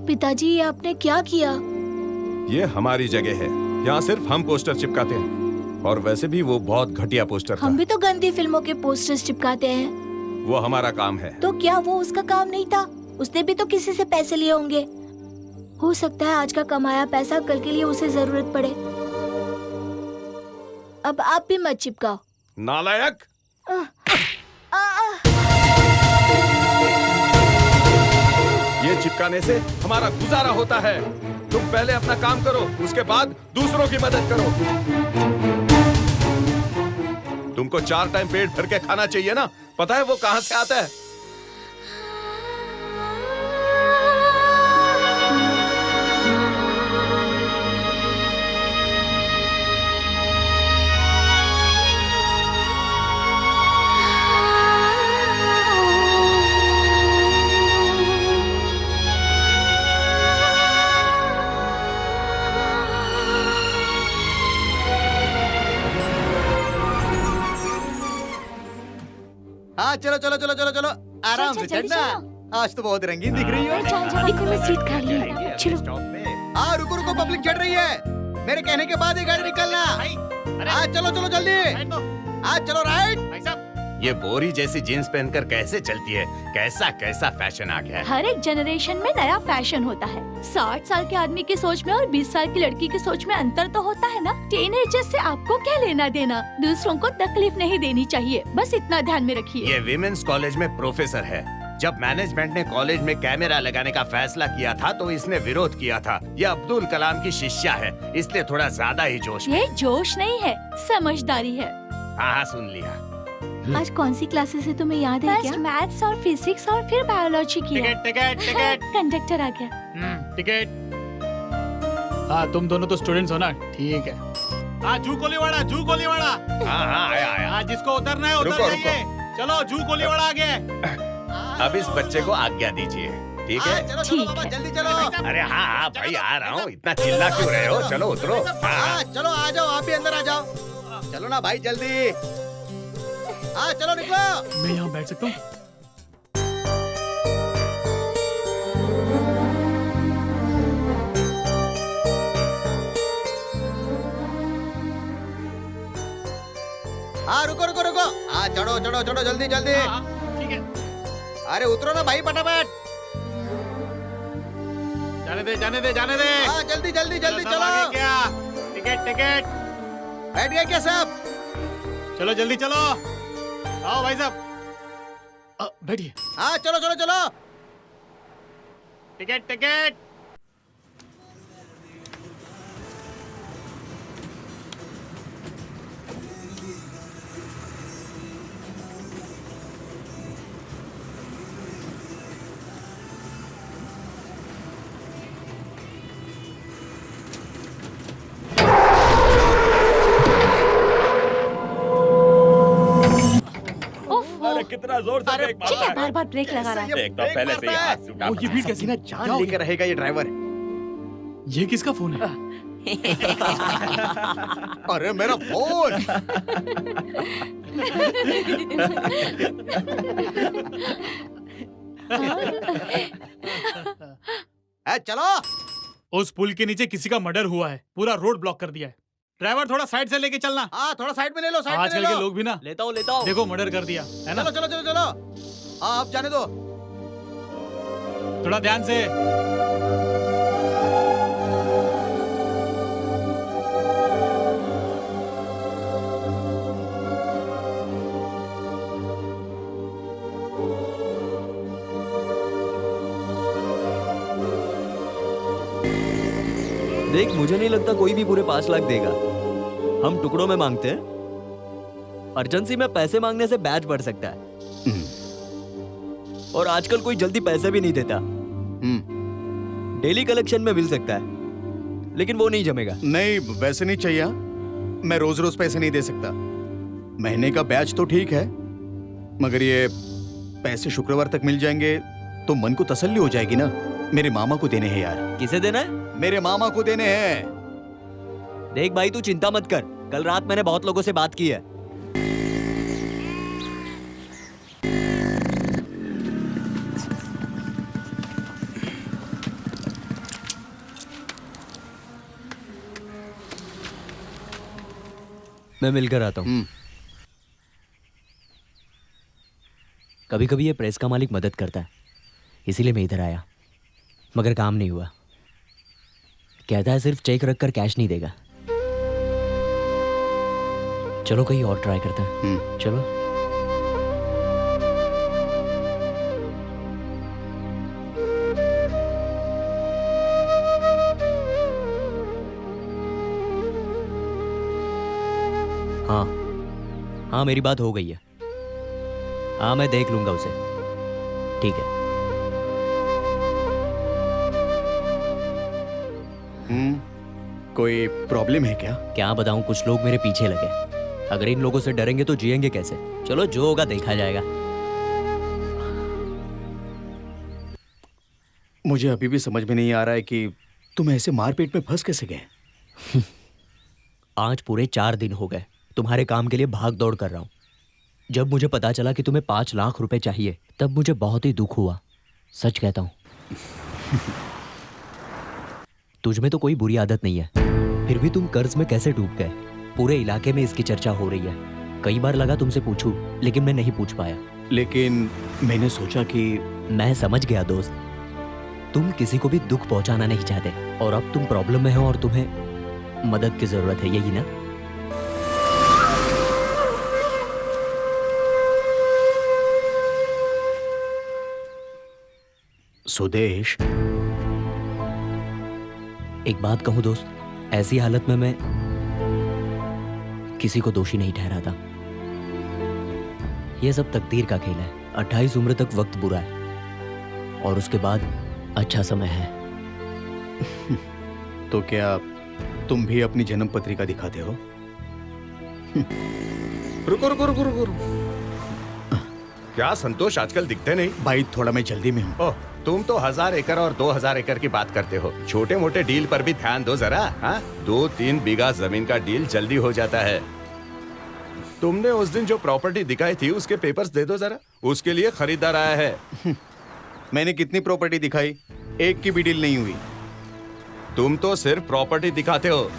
पिताजी, ये आपने क्या किया? ये हमारी जगह है, यहाँ सिर्फ हम पोस्टर चिपकाते हैं। और वैसे भी वो बहुत घटिया पोस्टर था। हम भी तो गंदी फिल्मों के पोस्टर्स चिपकाते हैं। वो हमारा काम है। तो क्या वो उसका काम नहीं था? उसने भी तो किसी से पैसे लिए होंगे। हो सकता है आज का कमाया पैसा कल के लिए उसे जरूरत पड़े। अब आप भी मत चिपकाओ। नालायक! ये चिपकाने से हमारा गुजारा होता है। तुम पहले अपना काम करो, उसके बाद दूसरों की मदद करो। तुमको 4 टाइम पेट भर के खाना चाहिए ना? पता है वो कहां से आता है? हाँ, चलो चलो चलो चलो चलो, आराम से चढ़ना। आज तो बहुत रंगीन दिख रही हो। देखो मैं सीट खाली है। चलो। हाँ, रुको रुको, पब्लिक चढ़ रही है। मेरे कहने के बाद ही गाड़ी निकलना। हाँ, चलो चलो जल्दी। हाँ, चलो राइट। ये बोरी जैसी जीन्स पहनकर कैसे चलती है? कैसा कैसा फैशन आ गया है। हर एक जनरेशन में नया फैशन होता है। 60 साल के आदमी की सोच में और 20 साल की लड़की की सोच में अंतर तो होता है ना। टीनेजर से आपको क्या लेना देना? दूसरों को तकलीफ नहीं देनी चाहिए, बस इतना ध्यान में रखिए। ये विमेंस कॉलेज में प्रोफेसर है। जब मैनेजमेंट ने कॉलेज में कैमरा लगाने का फैसला किया था तो इसने विरोध किया था। ये अब्दुल कलाम की शिष्या है, इसलिए थोड़ा ज्यादा ही जोश में। ये जोश नहीं है, समझदारी है। हाँ, सुन लिया। आज कौन सी क्लासेस है तुम्हें याद है क्या? मैथ्स और फिजिक्स और फिर बायोलॉजी की। टिकट। कंडक्टर आ गया। टिकट। हाँ, तुम दोनों तो स्टूडेंट्स हो ना? ठीक है। हाँ, जू कोलीवाड़ा, जू कोलीवाड़ा। हाँ, आया। हाँ, जिसको उतरना है उतर जाइए। चलो, जू कोलीवाड़ा आ गया। अब इस बच्चे को आज्ञा दीजिए, ठीक है? चलो चलो बाबा, जल्दी चलो। अरे हाँ भाई, आ रहा हूँ। इतना चिल्ला क्यों रहे हो? चलो उतरो। हाँ, चलो आ जाओ, आप भी अंदर आ जाओ। चलो ना भाई, जल्दी। हाँ चलो निकलो। मैं यहाँ बैठ सकता हूँ? हाँ रुको रुको रुको। हाँ चढ़ो चढ़ो चढ़ो जल्दी जल्दी। ठीक है। अरे उतरो ना भाई फटाफट। जाने दे जाने दे जाने दे। हाँ जल्दी जल्दी जल्दी सब चलो। आगे क्या? Ticket ticket. बैठ गए क्या सब? चलो जल्दी चलो। आओ भाई साहब, बैठिए। हाँ चलो चलो चलो। Ticket ticket. अरे कितना जोर से ब्रेक मारता है। बार बार ब्रेक लगा रहा है। एक तो पहले से ही हाथ सूखा ये भीड़ कैसी? ना जान लेकर रहेगा ये ड्राइवर। ये किसका फोन है? अरे मेरा फोन। चलो। उस पुल के नीचे किसी का मर्डर हुआ है, पूरा रोड ब्लॉक कर दिया है। ड्राइवर थोड़ा साइड से लेके चलना। हाँ थोड़ा साइड में ले लो, साइड में ले आजकल लो। के लोग भी ना लेता हूँ देखो मर्डर कर दिया है ना। चलो चलो चलो चलो। हाँ आप जाने दो। थोड़ा ध्यान से। देख, मुझे नहीं लगता कोई भी पूरे 5 लाख देगा। हम टुकड़ों में मांगते हैं। अर्जेंसी में पैसे मांगने से बैच बढ़ सकता है। और आजकल कोई जल्दी पैसे भी नहीं देता। डेली कलेक्शन में मिल सकता है, लेकिन वो नहीं जमेगा। नहीं वैसे नहीं चाहिए। मैं रोज रोज पैसे नहीं दे सकता। महीने का बैच तो ठीक है, मगर ये पैसे शुक्रवार तक मिल जाएंगे तो मन को तसल्ली हो जाएगी ना। मेरे मामा को देने हैं यार। किसे देना है? मेरे मामा को देने हैं। देख भाई, तू चिंता मत कर। कल रात मैंने बहुत लोगों से बात की है। मैं मिलकर आता हूँ। कभी कभी ये प्रेस का मालिक मदद करता है, इसीलिए मैं इधर आया, मगर काम नहीं हुआ। कहता है सिर्फ चेक रखकर कैश नहीं देगा। चलो कहीं और ट्राई करते हैं। चलो। हाँ हाँ, मेरी बात हो गई है। हाँ मैं देख लूंगा उसे। ठीक है। कोई प्रॉब्लम है क्या? क्या बताऊं, कुछ लोग मेरे पीछे लगे। अगर इन लोगों से डरेंगे तो जिएंगे कैसे? चलो जो होगा देखा जाएगा। मुझे अभी भी समझ में नहीं आ रहा है कि तुम ऐसे मारपीट में फंस कैसे गए। आज पूरे 4 दिन हो गए तुम्हारे काम के लिए भाग दौड़ कर रहा हूं। जब मुझे पता चला कि तुम्हें 5 लाख रुपए चाहिए, तब मुझे बहुत ही दुख हुआ। सच कहता हूं। तुझमें तो कोई बुरी आदत नहीं है, फिर भी तुम कर्ज में कैसे डूब गए? पूरे इलाके में इसकी चर्चा हो रही है। कई बार लगा तुमसे पूछूं, लेकिन मैं नहीं पूछ पाया। लेकिन मैंने सोचा कि मैं समझ गया दोस्त, तुम किसी को भी दुख पहुंचाना नहीं चाहते, और अब तुम प्रॉब्लम में हो और तुम्हें मदद की जरूरत है, यही ना? सुदेश, एक बात कहूं दोस्त, ऐसी हालत में मैं किसी को दोषी नहीं ठहराता। यह सब तकदीर का खेल है। 28 उम्र तक वक्त बुरा है और उसके बाद अच्छा समय है। तो क्या तुम भी अपनी जन्म पत्रिका दिखाते हो? रुको रुको रुको रुको रुको। क्या संतोष आजकल दिखते नहीं? भाई थोड़ा मैं जल्दी में हूँ। ओह, तुम तो 1000 एकड़ और 2000 एकड़ की बात करते हो। छोटे मोटे डील पर भी ध्यान दो जरा। हाँ, 2-3 बीघा जमीन का डील जल्दी हो जाता है। तुमने उस दिन जो प्रॉपर्टी दिखाई थी उसके पेपर्स दे दो जरा, उसके लिए खरीदार आया है। मैंने कितनी प्रॉपर्टी दिखाई, एक की भी डील नहीं हुई। तुम तो सिर्फ प्रॉपर्टी दिखाते हो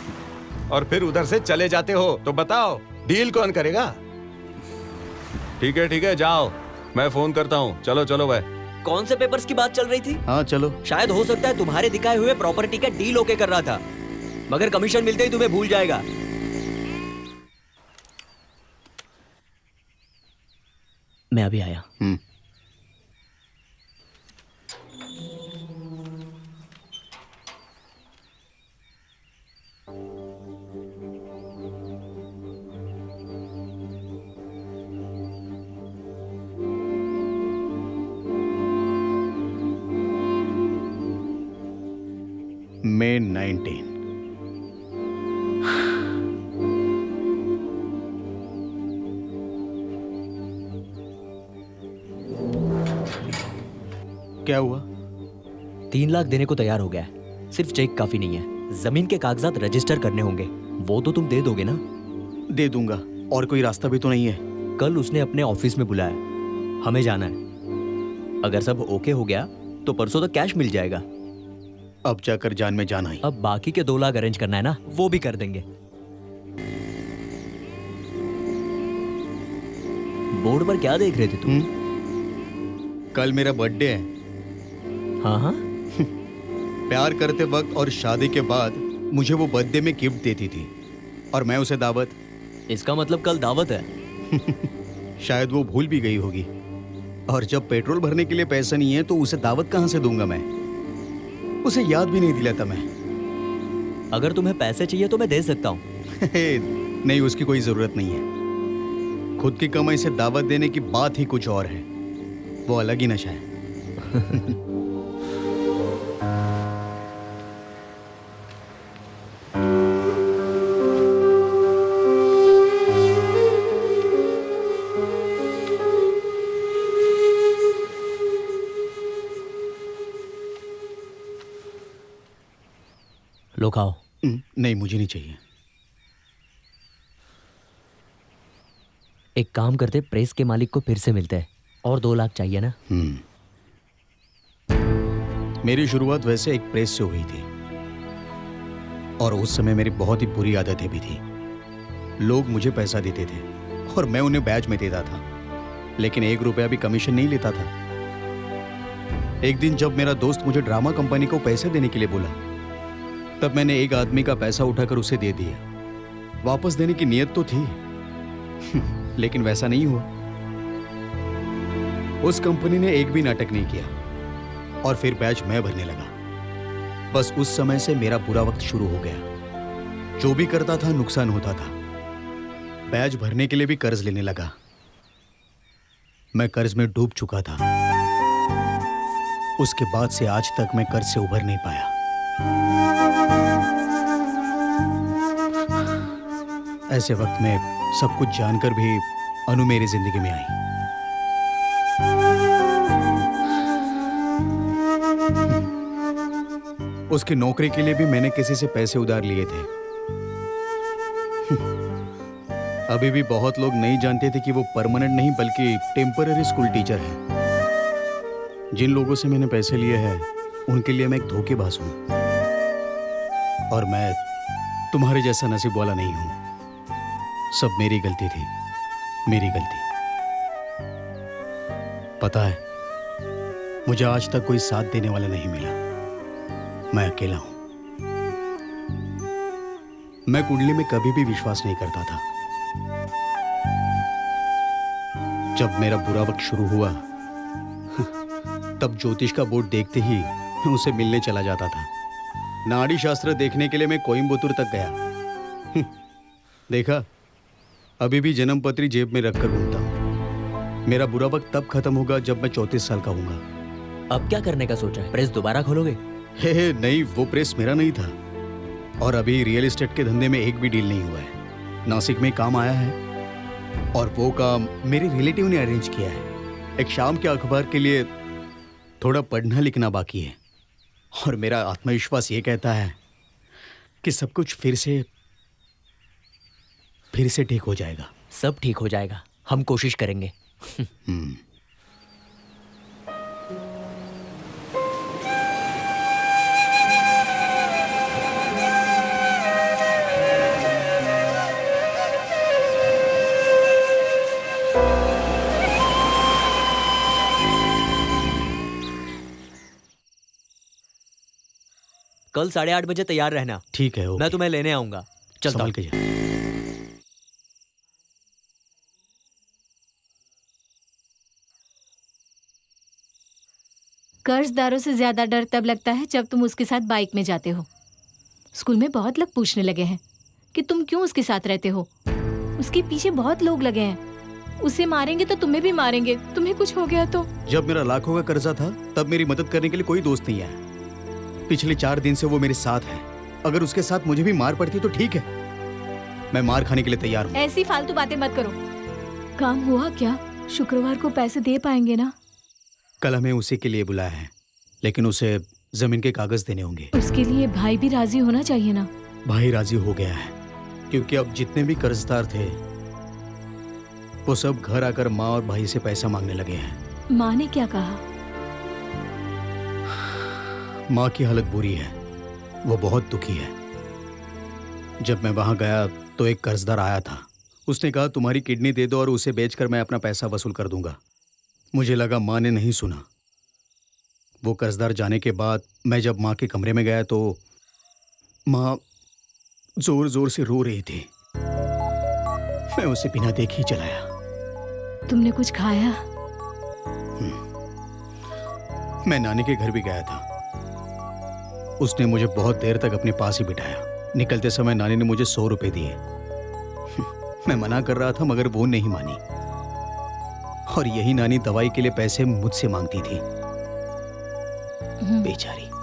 और फिर उधर से चले जाते हो, तो बताओ डील कौन करेगा? ठीक है जाओ, मैं फोन करता हूँ। चलो चलो भाई। कौन से पेपर्स की बात चल रही थी? हाँ चलो। शायद हो सकता है तुम्हारे दिखाए हुए प्रॉपर्टी का डील ओके कर रहा था, मगर कमीशन मिलते ही तुम्हें भूल जाएगा। मैं अभी आया। May 19। क्या हुआ? 3 लाख देने को तैयार हो गया है। सिर्फ चेक काफी नहीं है, जमीन के कागजात रजिस्टर करने होंगे। वो तो तुम दे दोगे ना? दे दूंगा, और कोई रास्ता भी तो नहीं है। कल उसने अपने ऑफिस में बुलाया, हमें जाना है। अगर सब ओके हो गया तो परसों तक कैश मिल जाएगा। अब जाकर जान में जान आई। अब बाकी के 2 लाख अरेंज करना है ना, वो भी कर देंगे। बोर्ड पर क्या देख रहे थे तुम? कल मेरा बर्थडे है। हाँ प्यार करते वक्त और शादी के बाद मुझे वो बर्थडे में गिफ्ट देती थी, और मैं उसे दावत। इसका मतलब कल दावत है। शायद वो भूल भी गई होगी, और जब पेट्रोल भरने के लिए पैसा नहीं है तो उसे दावत कहां से दूंगा मैं? उसे याद भी नहीं दिलाता मैं। अगर तुम्हें पैसे चाहिए तो मैं दे सकता हूँ। नहीं, उसकी कोई जरूरत नहीं है। खुद की कमाई से दावत देने की बात ही कुछ और है, वो अलग ही नशा है। लो खाओ। नहीं, मुझे नहीं चाहिए। एक काम करते, प्रेस के मालिक को फिर से मिलते हैं, और 2 लाख चाहिए ना? मेरी शुरुआत वैसे एक प्रेस से हुई थी, और उस समय मेरी बहुत ही बुरी आदतें भी थी। लोग मुझे पैसा देते थे और मैं उन्हें बैच में देता था, लेकिन 1 रुपया भी कमीशन नहीं लेता था। एक दिन जब मेरा दोस्त मुझे ड्रामा कंपनी को पैसे देने के लिए बोला, तब मैंने एक आदमी का पैसा उठाकर उसे दे दिया। वापस देने की नीयत तो थी, लेकिन वैसा नहीं हुआ। उस कंपनी ने एक भी नाटक नहीं किया, और फिर बैच मैं भरने लगा। बस उस समय से मेरा बुरा वक्त शुरू हो गया। जो भी करता था नुकसान होता था। बैच भरने के लिए भी कर्ज लेने लगा। मैं कर्ज में डूब चुका था। उसके बाद से आज तक मैं कर्ज से उभर नहीं पाया। ऐसे वक्त में सब कुछ जानकर भी अनु मेरी जिंदगी में आई। उसकी नौकरी के लिए भी मैंने किसी से पैसे उधार लिए थे। अभी भी बहुत लोग नहीं जानते थे कि वो परमानेंट नहीं बल्कि टेम्पररी स्कूल टीचर है। जिन लोगों से मैंने पैसे लिए हैं उनके लिए मैं एक धोखेबाज हूं, और मैं तुम्हारे जैसा नसीब वाला नहीं हूं। सब मेरी गलती थी, मेरी गलती। पता है, मुझे आज तक कोई साथ देने वाला नहीं मिला। मैं अकेला हूं। मैं कुंडली में कभी भी विश्वास नहीं करता था। जब मेरा बुरा वक्त शुरू हुआ, तब ज्योतिष का बोर्ड देखते ही मैं उसे मिलने चला जाता था। नाड़ी शास्त्र देखने के लिए मैं कोयम्बतूर तक गया। देखा, अभी भी जन्म पत्री जेब में रखकर घूमता हूं। मेरा बुरा वक्त तब खत्म होगा जब मैं 34 साल का हूंगा। अब क्या करने का सोचा है? प्रेस दोबारा खोलोगे? नहीं, वो प्रेस मेरा नहीं था, और अभी रियल एस्टेट के धंधे में एक भी डील नहीं हुआ है। नासिक में काम आया है, और वो काम मेरे रिलेटिव ने अरेंज किया है। एक शाम के अखबार के लिए थोड़ा पढ़ना लिखना बाकी है, और मेरा आत्मविश्वास ये कहता है कि सब कुछ फिर से ठीक हो जाएगा। सब ठीक हो जाएगा, हम कोशिश करेंगे। कल 8:30 बजे तैयार रहना। ठीक है, मैं तुम्हें लेने आऊंगा। चलता हूं। संभल के जा। कर्जदारों से ज्यादा डर तब लगता है जब तुम उसके साथ बाइक में जाते हो। स्कूल में बहुत लोग पूछने लगे हैं कि तुम क्यों उसके साथ रहते हो। उसके पीछे बहुत लोग लगे हैं। उसे मारेंगे तो तुम्हें भी मारेंगे, तुम्हें कुछ हो गया तो। जब मेरा लाखों का कर्जा था तब मेरी मदद करने के लिए कोई दोस्त नहीं आया। पिछले 4 दिन से वो मेरे साथ है। अगर उसके साथ मुझे भी मार पड़ती तो ठीक है, मैं मार खाने के लिए तैयार हूँ। ऐसी फालतू बातें मत करो। काम हुआ क्या? शुक्रवार को पैसे दे पाएंगे ना? कल हमें उसी के लिए बुलाया है, लेकिन उसे जमीन के कागज देने होंगे। उसके लिए भाई भी राजी होना चाहिए ना? भाई राजी हो गया है, क्योंकि अब जितने भी कर्जदार थे वो सब घर आकर माँ और भाई से पैसा मांगने लगे हैं। माँ ने क्या कहा? माँ की हालत बुरी है, वो बहुत दुखी है। जब मैं वहां गया तो एक कर्जदार आया था। उसने कहा तुम्हारी किडनी दे दो और उसे बेचकर मैं अपना पैसा वसूल कर दूंगा। मुझे लगा माँ ने नहीं सुना। वो कर्जदार जाने के बाद मैं जब माँ के कमरे में गया तो माँ जोर जोर से रो रही थी। मैं उसे बिना देखे ही चलाया। तुमने कुछ खाया? मैं नानी के घर भी गया था। उसने मुझे बहुत देर तक अपने पास ही बिठाया। निकलते समय नानी ने मुझे 100 रुपए दिए। मैं मना कर रहा था मगर वो नहीं मानी, और यही नानी दवाई के लिए पैसे मुझसे मांगती थी। बेचारी।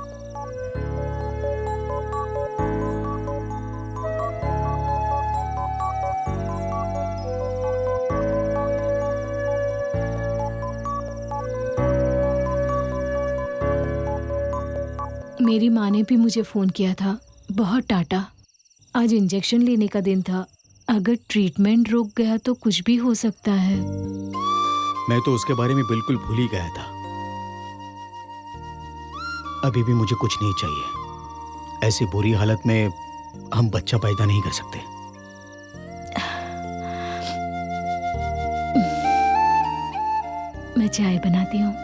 मेरी माँ ने भी मुझे फोन किया था, बहुत डांटा। आज इंजेक्शन लेने का दिन था। अगर ट्रीटमेंट रुक गया तो कुछ भी हो सकता है। मैं तो उसके बारे में बिल्कुल भूल ही गया था। अभी भी मुझे कुछ नहीं चाहिए। ऐसी बुरी हालत में हम बच्चा पैदा नहीं कर सकते। मैं चाय बनाती हूँ।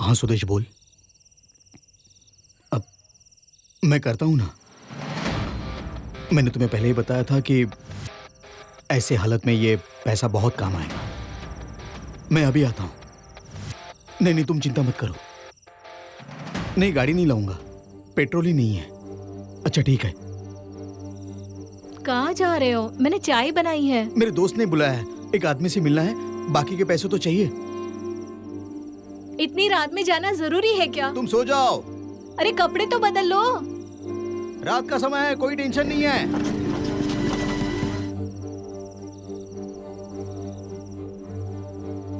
हाँ सुदेश बोल। अब मैं करता हूं ना। मैंने तुम्हें पहले ही बताया था कि ऐसे हालत में ये पैसा बहुत काम आएगा। मैं अभी आता हूं। नहीं तुम चिंता मत करो। नहीं गाड़ी नहीं लाऊंगा, पेट्रोल ही नहीं है। अच्छा ठीक है। कहाँ जा रहे हो? मैंने चाय बनाई है। मेरे दोस्त ने बुलाया है, एक आदमी से मिलना है। बाकी के पैसे तो चाहिए। इतनी रात में जाना जरूरी है क्या? तुम सो जाओ। अरे कपड़े तो बदल लो। रात का समय है, कोई टेंशन नहीं है।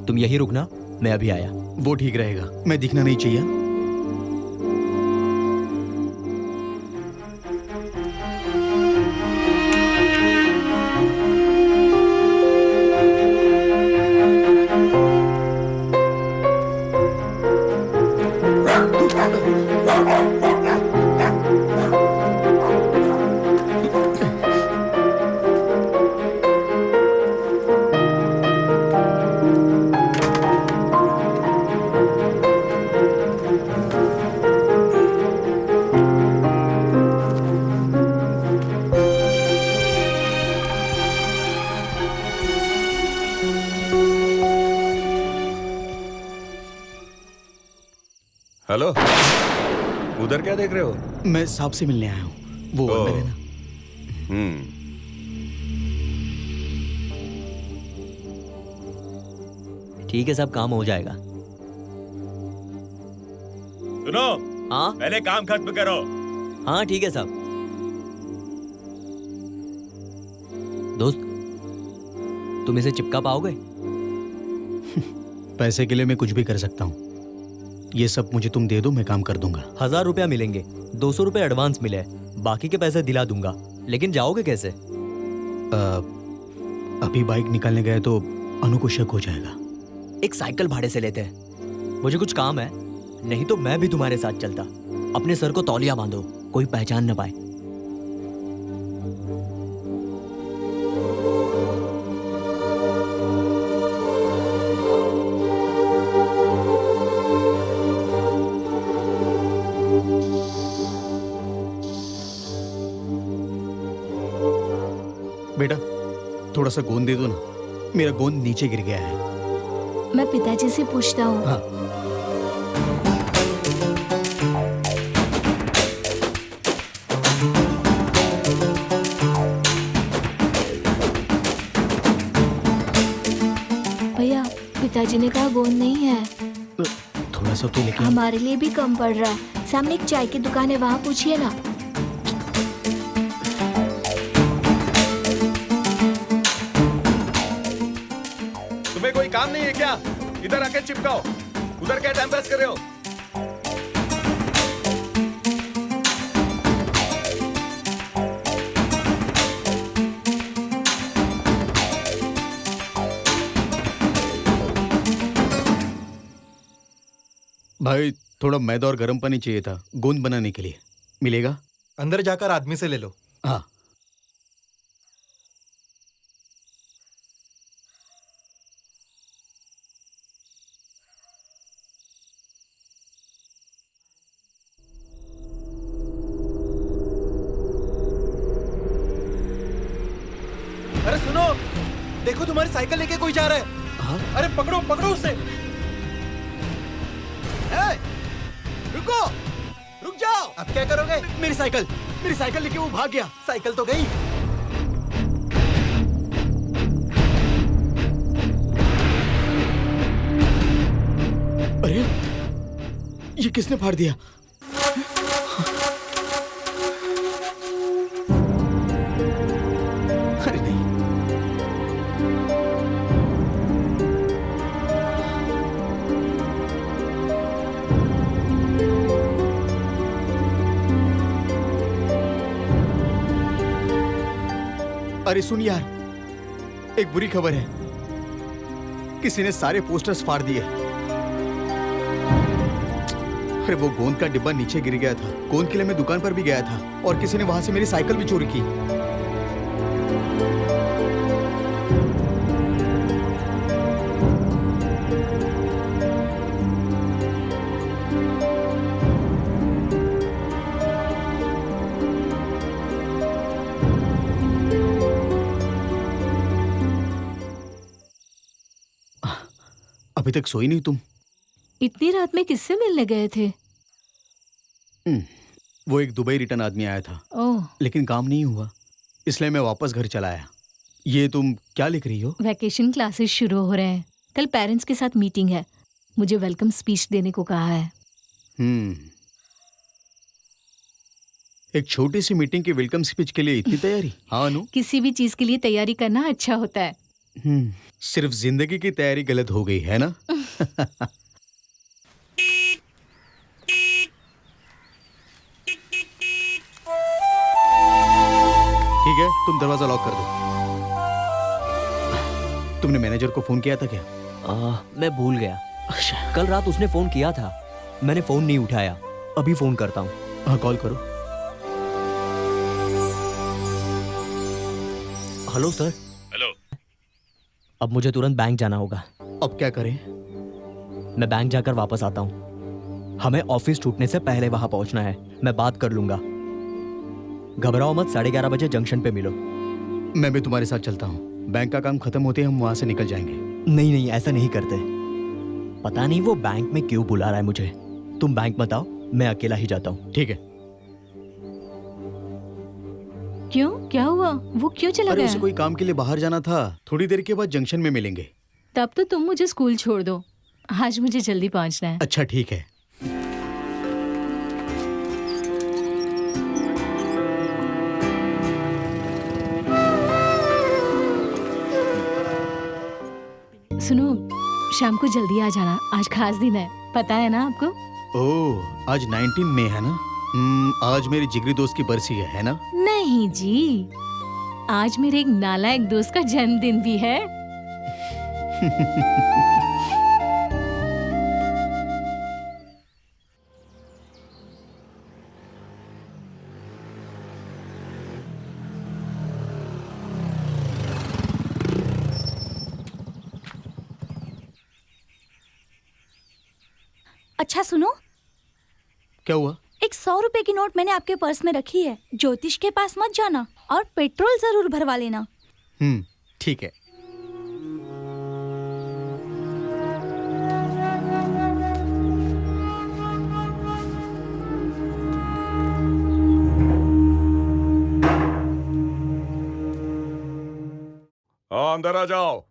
तुम यही रुकना, मैं अभी आया। वो ठीक रहेगा। मैं दिखना नहीं चाहिए। हेलो, उधर क्या देख रहे हो? मैं साहब से मिलने आया हूँ। वो अंदर है ना। ठीक है, सब काम हो जाएगा। सुनो। हाँ पहले काम खत्म करो। हाँ ठीक है साहब। दोस्त तुम इसे चिपका पाओगे? पैसे के लिए मैं कुछ भी कर सकता हूँ। ये सब मुझे तुम दे दो, मैं काम कर दूंगा। 1000 रुपया मिलेंगे, 200 रुपये एडवांस मिले, बाकी के पैसे दिला दूंगा। लेकिन जाओगे कैसे? अभी बाइक निकालने गए तो अनु को शक हो जाएगा। एक साइकिल भाड़े से लेते हैं। मुझे कुछ काम है, नहीं तो मैं भी तुम्हारे साथ चलता। अपने सर को तौलिया बांधो, कोई पहचान न पाए। बेटा थोड़ा सा गोंद दे दो ना, मेरा गोंद नीचे गिर गया है। मैं पिताजी से पूछता हूँ। हाँ। भैया पिताजी ने कहा गोंद नहीं है। थोड़ा सा तो लेके आओ। हमारे लिए भी कम पड़ रहा है। सामने एक चाय की दुकान है, वहाँ पूछिए ना। तुम्हें कोई काम नहीं है क्या? इधर आके चिपकाओ। उधर क्या टाइम पास कर रहे हो? भाई थोड़ा मैदा और गर्म पानी चाहिए था गोंद बनाने के लिए, मिलेगा? अंदर जाकर आदमी से ले लो। हाँ। अरे सुनो, देखो तुम्हारी साइकिल लेके कोई जा रहा है। हाँ? अरे पकड़ो पकड़ो उसे। रुको, रुक जाओ। अब क्या करोगे? मेरी साइकिल लेके वो भाग गया। साइकिल तो गई। अरे ये किसने फाड़ दिया? अरे नहीं। अरे सुन यार, एक बुरी खबर है। किसी ने सारे पोस्टर्स फाड़ दिए। अरे वो गोंद का डिब्बा नीचे गिर गया था। गोंद के लिए मैं दुकान पर भी गया था और किसी ने वहां से मेरी साइकिल भी चोरी की। अभी तक सोई नहीं तुम? इतनी रात में किससे मिलने गए थे? वो एक दुबई रिटर्न आदमी आया था। ओह। लेकिन काम नहीं हुआ, इसलिए मैं वापस घर चला आया। ये तुम क्या लिख रही हो? वैकेशन क्लासेस शुरू हो रहे हैं। कल पेरेंट्स के साथ मीटिंग है। मुझे वेलकम स्पीच देने को कहा है। एक छोटी सी मीटिंग की वेलकम स्पीच के लिए इतनी तैयारी? हाँ अनु? किसी भी चीज के लिए तैयारी करना अच्छा होता है। सिर्फ जिंदगी की तैयारी गलत हो गई है ना? ठीक है, तुम दरवाजा लॉक कर दो। तुमने मैनेजर को फोन किया था क्या? मैं भूल गया। कल रात उसने फोन किया था, मैंने फोन नहीं उठाया। अभी फोन करता हूँ। हाँ कॉल करो। Hello sir. हेलो। अब मुझे तुरंत बैंक जाना होगा। अब क्या करें? मैं बैंक जाकर वापस आता हूँ। हमें ऑफिस छूटने से पहले वहां पहुंचना है। मैं बात कर लूंगा। घबराओ मत, 11:30 बजे जंक्शन पे मिलो। मैं भी तुम्हारे साथ चलता हूँ। बैंक का काम खत्म होते हम वहां से निकल जाएंगे। नहीं नहीं, ऐसा नहीं करते। पता नहीं वो बैंक में क्यों बुला रहा है मुझे। तुम बैंक मत आओ, मैं अकेला ही जाता हूँ। ठीक है। क्यों, क्या हुआ? वो क्यों चला अरे गया? उसे कोई काम के लिए बाहर जाना था। थोड़ी देर के बाद जंक्शन में मिलेंगे। तब तो तुम मुझे स्कूल छोड़ दो। आज मुझे जल्दी पहुंचना है। अच्छा ठीक है। शाम को जल्दी आ जाना, आज खास दिन है, पता है ना आपको? ओह, आज 19 मई है ना? आज मेरी जिगरी दोस्त की बरसी है ना? नहीं जी, आज मेरे एक नालायक दोस्त का जन्मदिन भी है। अच्छा सुनो, क्या हुआ? एक 100 रुपए की नोट मैंने आपके पर्स में रखी है। ज्योतिष के पास मत जाना और पेट्रोल जरूर भरवा लेना। ठीक है। अंदर आ जाओ।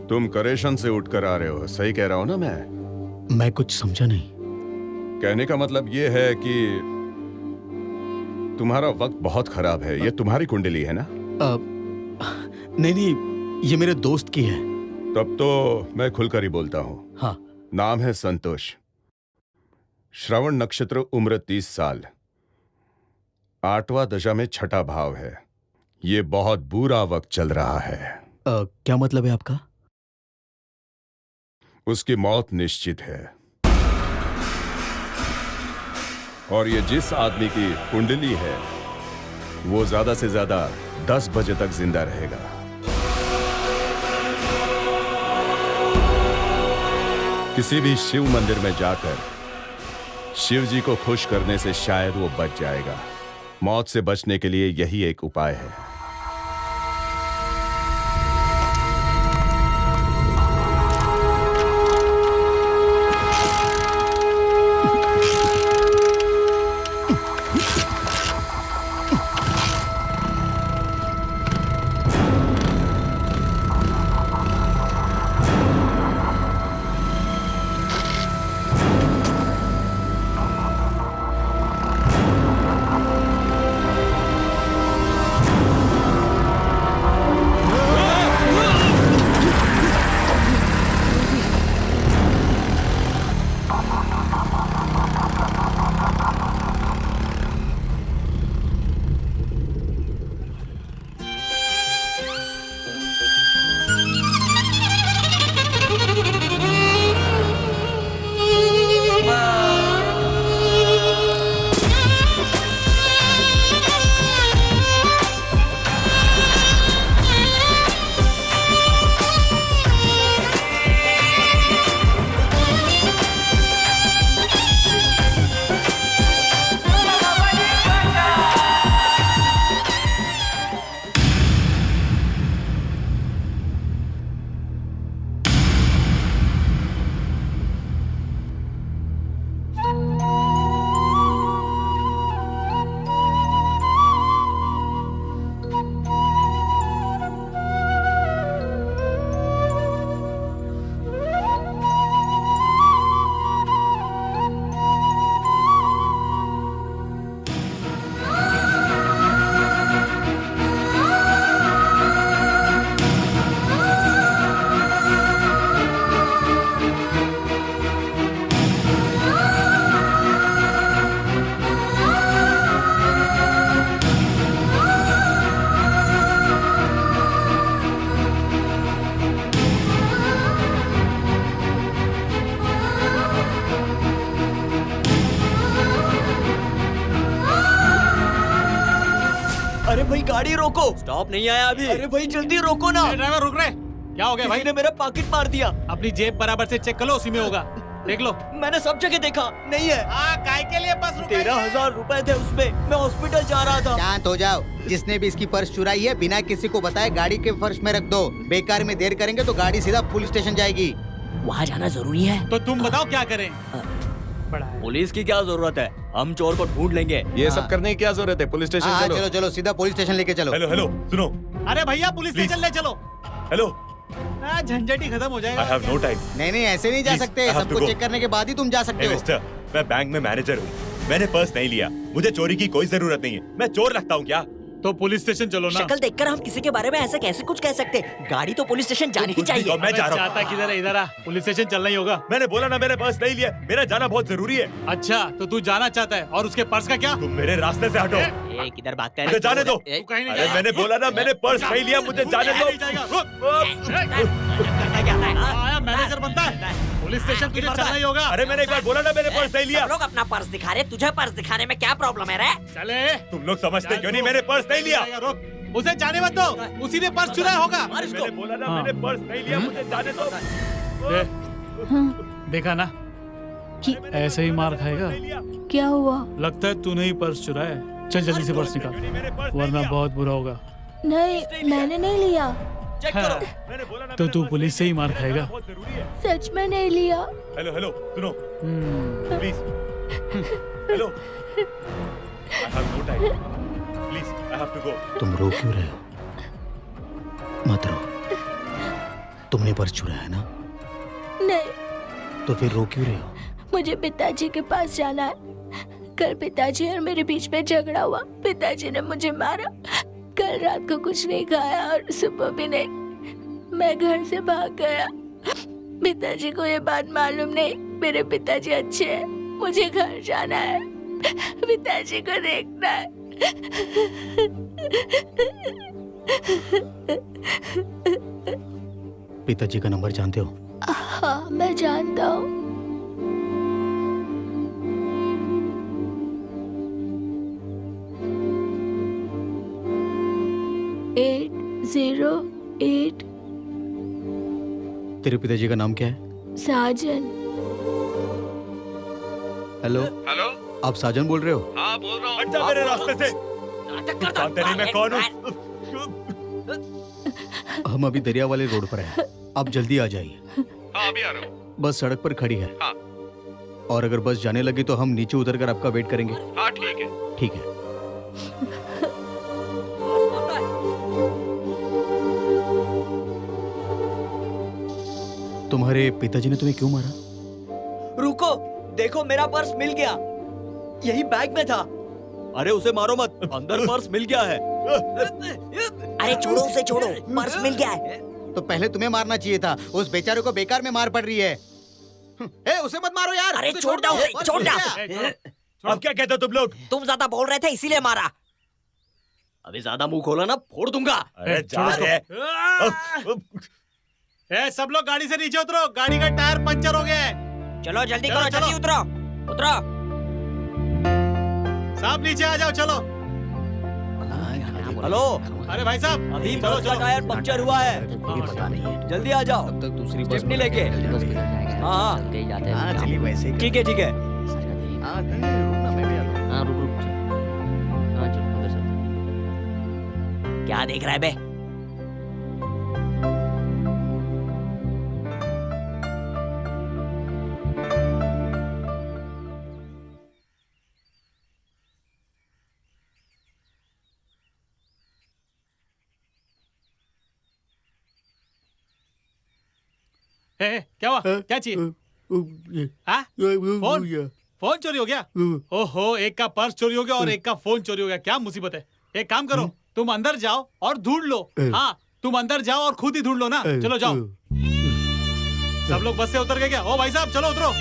तुम करेशन से उठकर आ रहे हो, सही कह रहा हूं ना मैं कुछ समझा नहीं। कहने का मतलब ये है कि तुम्हारा वक्त बहुत खराब है। ये तुम्हारी कुंडली है ना? नहीं, ये मेरे दोस्त की है। तब तो मैं खुलकर ही बोलता हूँ। हाँ। नाम है संतोष। श्रवण नक्षत्र, उम्र 30 साल, 8वां दशा में 6ठा भाव है। ये बहुत बुरा वक्त चल रहा है। क्या मतलब है आपका? उसकी मौत निश्चित है। और ये जिस आदमी की कुंडली है वो ज्यादा से ज्यादा 10 बजे तक जिंदा रहेगा। किसी भी शिव मंदिर में जाकर शिव जी को खुश करने से शायद वो बच जाएगा। मौत से बचने के लिए यही एक उपाय है। अरे भाई गाड़ी रोको, स्टॉप नहीं आया अभी। अरे भाई जल्दी रोको ना। ड्राइवर रुक रहे, क्या हो गया भाई? किसी ने मेरा पॉकेट मार दिया। अपनी जेब बराबर से चेक कर लो, उसी में होगा, देख लो। मैंने सब जगह देखा, नहीं है। काय के लिए बस 13,000 रुपए थे उसमें, मैं हॉस्पिटल जा रहा था। शांत हो जाओ। जिसने भी इसकी पर्स चुराई है बिना किसी को बताए गाड़ी के फर्श में रख दो। बेकार में देर करेंगे तो गाड़ी सीधा पुलिस स्टेशन जाएगी। वहाँ जाना जरूरी है। तो तुम बताओ क्या करें? पुलिस की क्या जरूरत है, हम चोर को ढूंढ लेंगे। ये सब करने की क्या जरूरत है, पुलिस स्टेशन हाँ, चलो। चलो चलो सीधा पुलिस स्टेशन लेके चलो। हेलो हेलो सुनो। अरे भैया पुलिस स्टेशन ले चलो। हेलो झंझट ही खत्म हो जाएगा। I have no time. नहीं नहीं ऐसे नहीं जा Please, सकते, I have सबको to go. चेक करने के बाद ही तुम जा सकते हो। मिस्टर, मैं बैंक में मैनेजर हूँ, मैंने पर्स नहीं लिया, मुझे चोरी की कोई जरूरत नहीं है, मैं चोर लगता हूँ क्या? तो पुलिस स्टेशन चलो ना। शक्ल देखकर हम किसी के बारे में ऐसे कैसे कुछ कह सकते? गाड़ी तो पुलिस स्टेशन जानी ही चाहिए। मैं जा रहा हूँ। चाहता किधर है, इधर आ, पुलिस स्टेशन चलना ही होगा। मैंने बोला ना मैंने पर्स नहीं लिया, मेरा जाना बहुत जरूरी है। अच्छा तो तू जाना चाहता है और उसके पर्स का क्या? तुम मेरे रास्ते से हटो। किधर भाग कर मुझे जाने दो। तू कहीं नहीं अरे जाएगा। मैंने बोला ना मैंने पर्स नहीं लिया, मुझे जाने दो। आया मैनेजर बनता है, पुलिस स्टेशन तुझे चलना ही होगा। अरे मैंने एक बार बोला ना मैंने पर्स नहीं लिया। सब लोग अपना पर्स दिखा रहे, तुझे पर्स दिखाने में क्या प्रॉब्लम है रे? चले तुम लोग समझते क्यों नहीं, मैंने पर्स नहीं लिया। रुक, उसे जाने मत दो, उसी ने पर्स चुराया होगा। मैंने बोला ना मैंने पर्स नहीं लिया, मुझे जाने दो। देखा ना, ऐसे ही मार खाएगा। क्या हुआ? लगता है तूने ही पर्स चुराया है। चल जल्दी से पर्स निकाल, वरना बहुत बुरा होगा। नहीं, मैंने नहीं लिया। हाँ, तो तू पुलिस से ही मार खाएगा। सच में नहीं लिया। हेलो हेलो सुनो please. Hello I have no time, please I have to go. तुम रो क्यों रहे हो? मत रो, तुमने पर्स चुराया है ना? नहीं, तो फिर रो क्यों रहे हो? मुझे पिताजी के पास जाना है। कल पिताजी और मेरे बीच में झगड़ा हुआ, पिताजी ने मुझे मारा। कल रात को कुछ नहीं खाया और सुबह भी नहीं। मैं घर से भाग गया। पिताजी को ये बात मालूम नहीं। मेरे पिताजी अच्छे हैं, मुझे घर जाना है, पिताजी को देखना है। पिताजी का नंबर जानते हो? हाँ, मैं जानता हूँ। 808। तेरे पिताजी का नाम क्या है? साजन। हेलो हेलो आप साजन बोल रहे हो? हाँ बोल रहा हूँ। हट जा मेरे रास्ते से, जानते नहीं मैं कौन हूँ। हम अभी दरिया वाले रोड पर हैं, आप जल्दी आ जाइए। हाँ अभी आ रहा हूँ। बस सड़क पर खड़ी है। हाँ। और अगर बस जाने लगी तो हम नीचे उतरकर आपका वेट करेंगे। हाँ ठीक है। ठीक है। तुम्हारे पिताजी ने तुम्हें क्यों मारा? रुको, देखो मेरा पर्स मिल गया, यही बैग में था। अरे उसे मारो मत, अंदर पर्स मिल गया है। अरे छोड़ो उसे, छोड़ो, पर्स मिल गया है। तो पहले तुम्हें मारना चाहिए था, उस बेचारे को बेकार में मार पड़ रही है। ए, उसे मत मारो यार। अरे उसे छोड़ दो उसे, छोड़ दो। अब क्या कहते हो तुम लोग? तुम ज्यादा बोल रहे थे इसीलिए मारा। अभी ज्यादा मुंह खोला ना फोड़ दूंगा। अरे जा रे। ए, सब लोग गाड़ी से नीचे उतरो, गाड़ी का टायर पंचर हो गया है। चलो जल्दी चलो, करो, चलो। जल्दी उतरो, उतरो। साहब नीचे आ जाओ, चलो। हेलो, अरे भाई साहब अभी चलो बस का चलो। टायर पंक्चर हुआ है, पता नहीं है, जल्दी आ जाओ। तब तक दूसरी बस स्टेपनी लेके। हाँ हाँ चलिए वैसे ही। ठीक है ठीक है। हाँ रुकना, मैं भी आता हूँ। क्या देख रहा है बे? ए, क्या हुआ? क्या चाहिए? हाँ? फोन चोरी हो गया? ओहो, एक का पर्स चोरी हो गया और एक का फोन चोरी हो गया। क्या मुसीबत है। एक काम करो, तुम अंदर जाओ और ढूंढ लो। हाँ, तुम अंदर जाओ और खुद ही ढूंढ लो ना। चलो जाओ। सब लोग बस से उतर गए क्या? ओ भाई साहब चलो उतरो।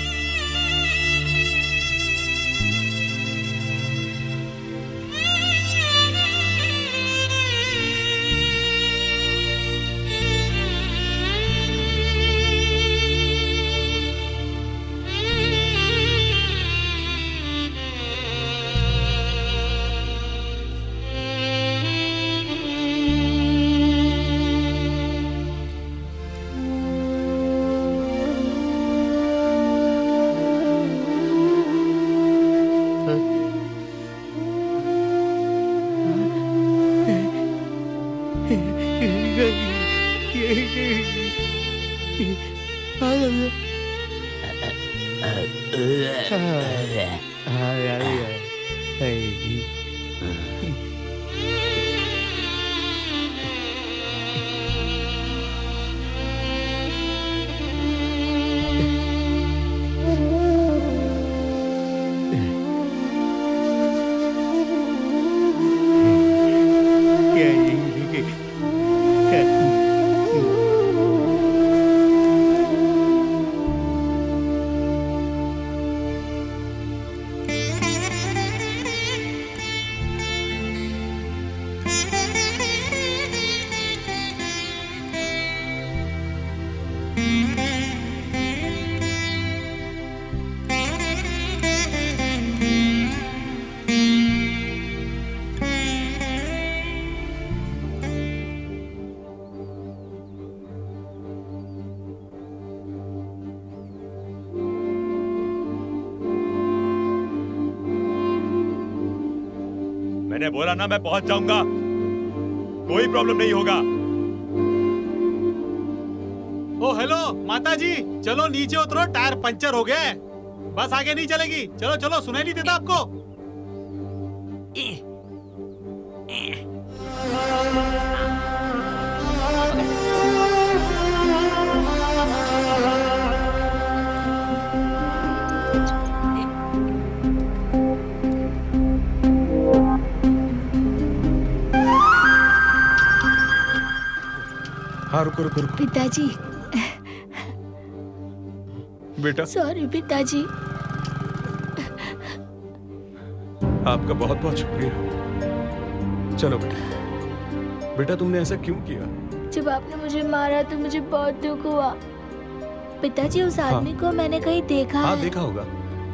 मैंने बोला ना मैं पहुंच जाऊंगा, कोई प्रॉब्लम नहीं होगा। ओ हेलो माता जी, चलो नीचे उतरो, टायर पंचर हो गया है, बस आगे नहीं चलेगी। चलो चलो, सुनाई नहीं देता आपको? हाँ रुको रुको रुको। पिताजी, बेटा सॉरी पिताजी। आपका बहुत बहुत शुक्रिया। चलो बेटा, बेटा तुमने ऐसा क्यों किया? जब आपने मुझे मारा तो मुझे बहुत दुख हुआ। पिताजी, उस आदमी को मैंने कहीं देखा हाँ है। देखा होगा,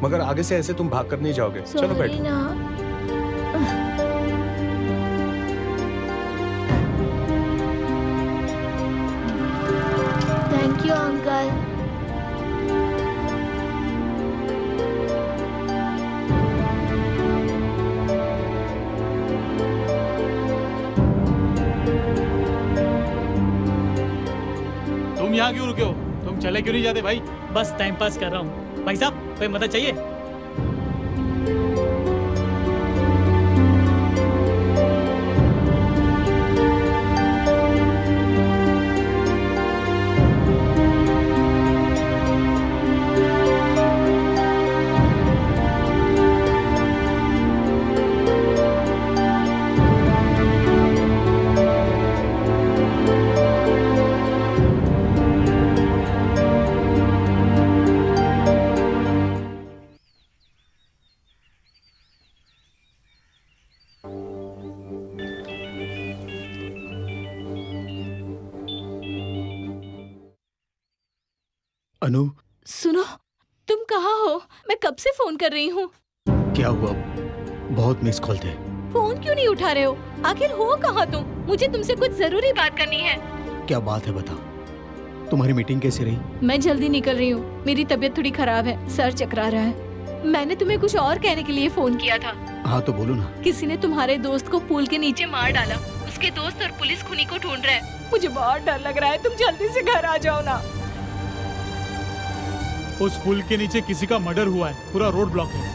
मगर आगे से ऐसे तुम भाग कर नहीं जाओगे। चलो सॉरी बैठो। ना। Thank you uncle. तुम यहाँ क्यों रुके हो? तुम चले क्यों नहीं जाते भाई? बस टाइम पास कर रहा हूँ। भाई साहब, कोई मदद चाहिए? अनु, सुनो, तुम कहाँ हो? मैं कब से फोन कर रही हूँ। क्या हुआ? बहुत मिस कॉल थे। फोन क्यों नहीं उठा रहे हो? आखिर हो कहाँ तुम? मुझे तुमसे कुछ जरूरी बात करनी है। क्या बात है बताओ। तुम्हारी मीटिंग कैसी रही? मैं जल्दी निकल रही हूँ, मेरी तबीयत थोड़ी खराब है, सर चकरा रहा है। मैंने तुम्हें कुछ और कहने के लिए फोन किया था। हाँ तो बोलो ना। किसी ने तुम्हारे दोस्त को पूल के नीचे मार डाला। उसके दोस्त और पुलिस खूनी को ढूंढ रहे हैं। मुझे बहुत डर लग रहा है, तुम जल्दी से घर आ जाओ ना। उस पुल के नीचे किसी का मर्डर हुआ है, पूरा रोड ब्लॉक है।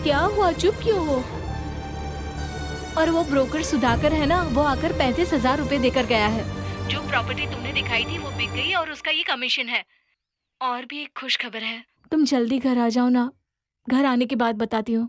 क्या हुआ, चुप क्यों हो? और वो ब्रोकर सुधाकर है ना, वो आकर 35,000 रुपए देकर गया है। जो प्रॉपर्टी तुमने दिखाई थी वो बिक गई और उसका ये कमीशन है। और भी एक खुश खबर है। तुम जल्दी घर आ जाओ ना, घर आने के बाद बताती हूँ।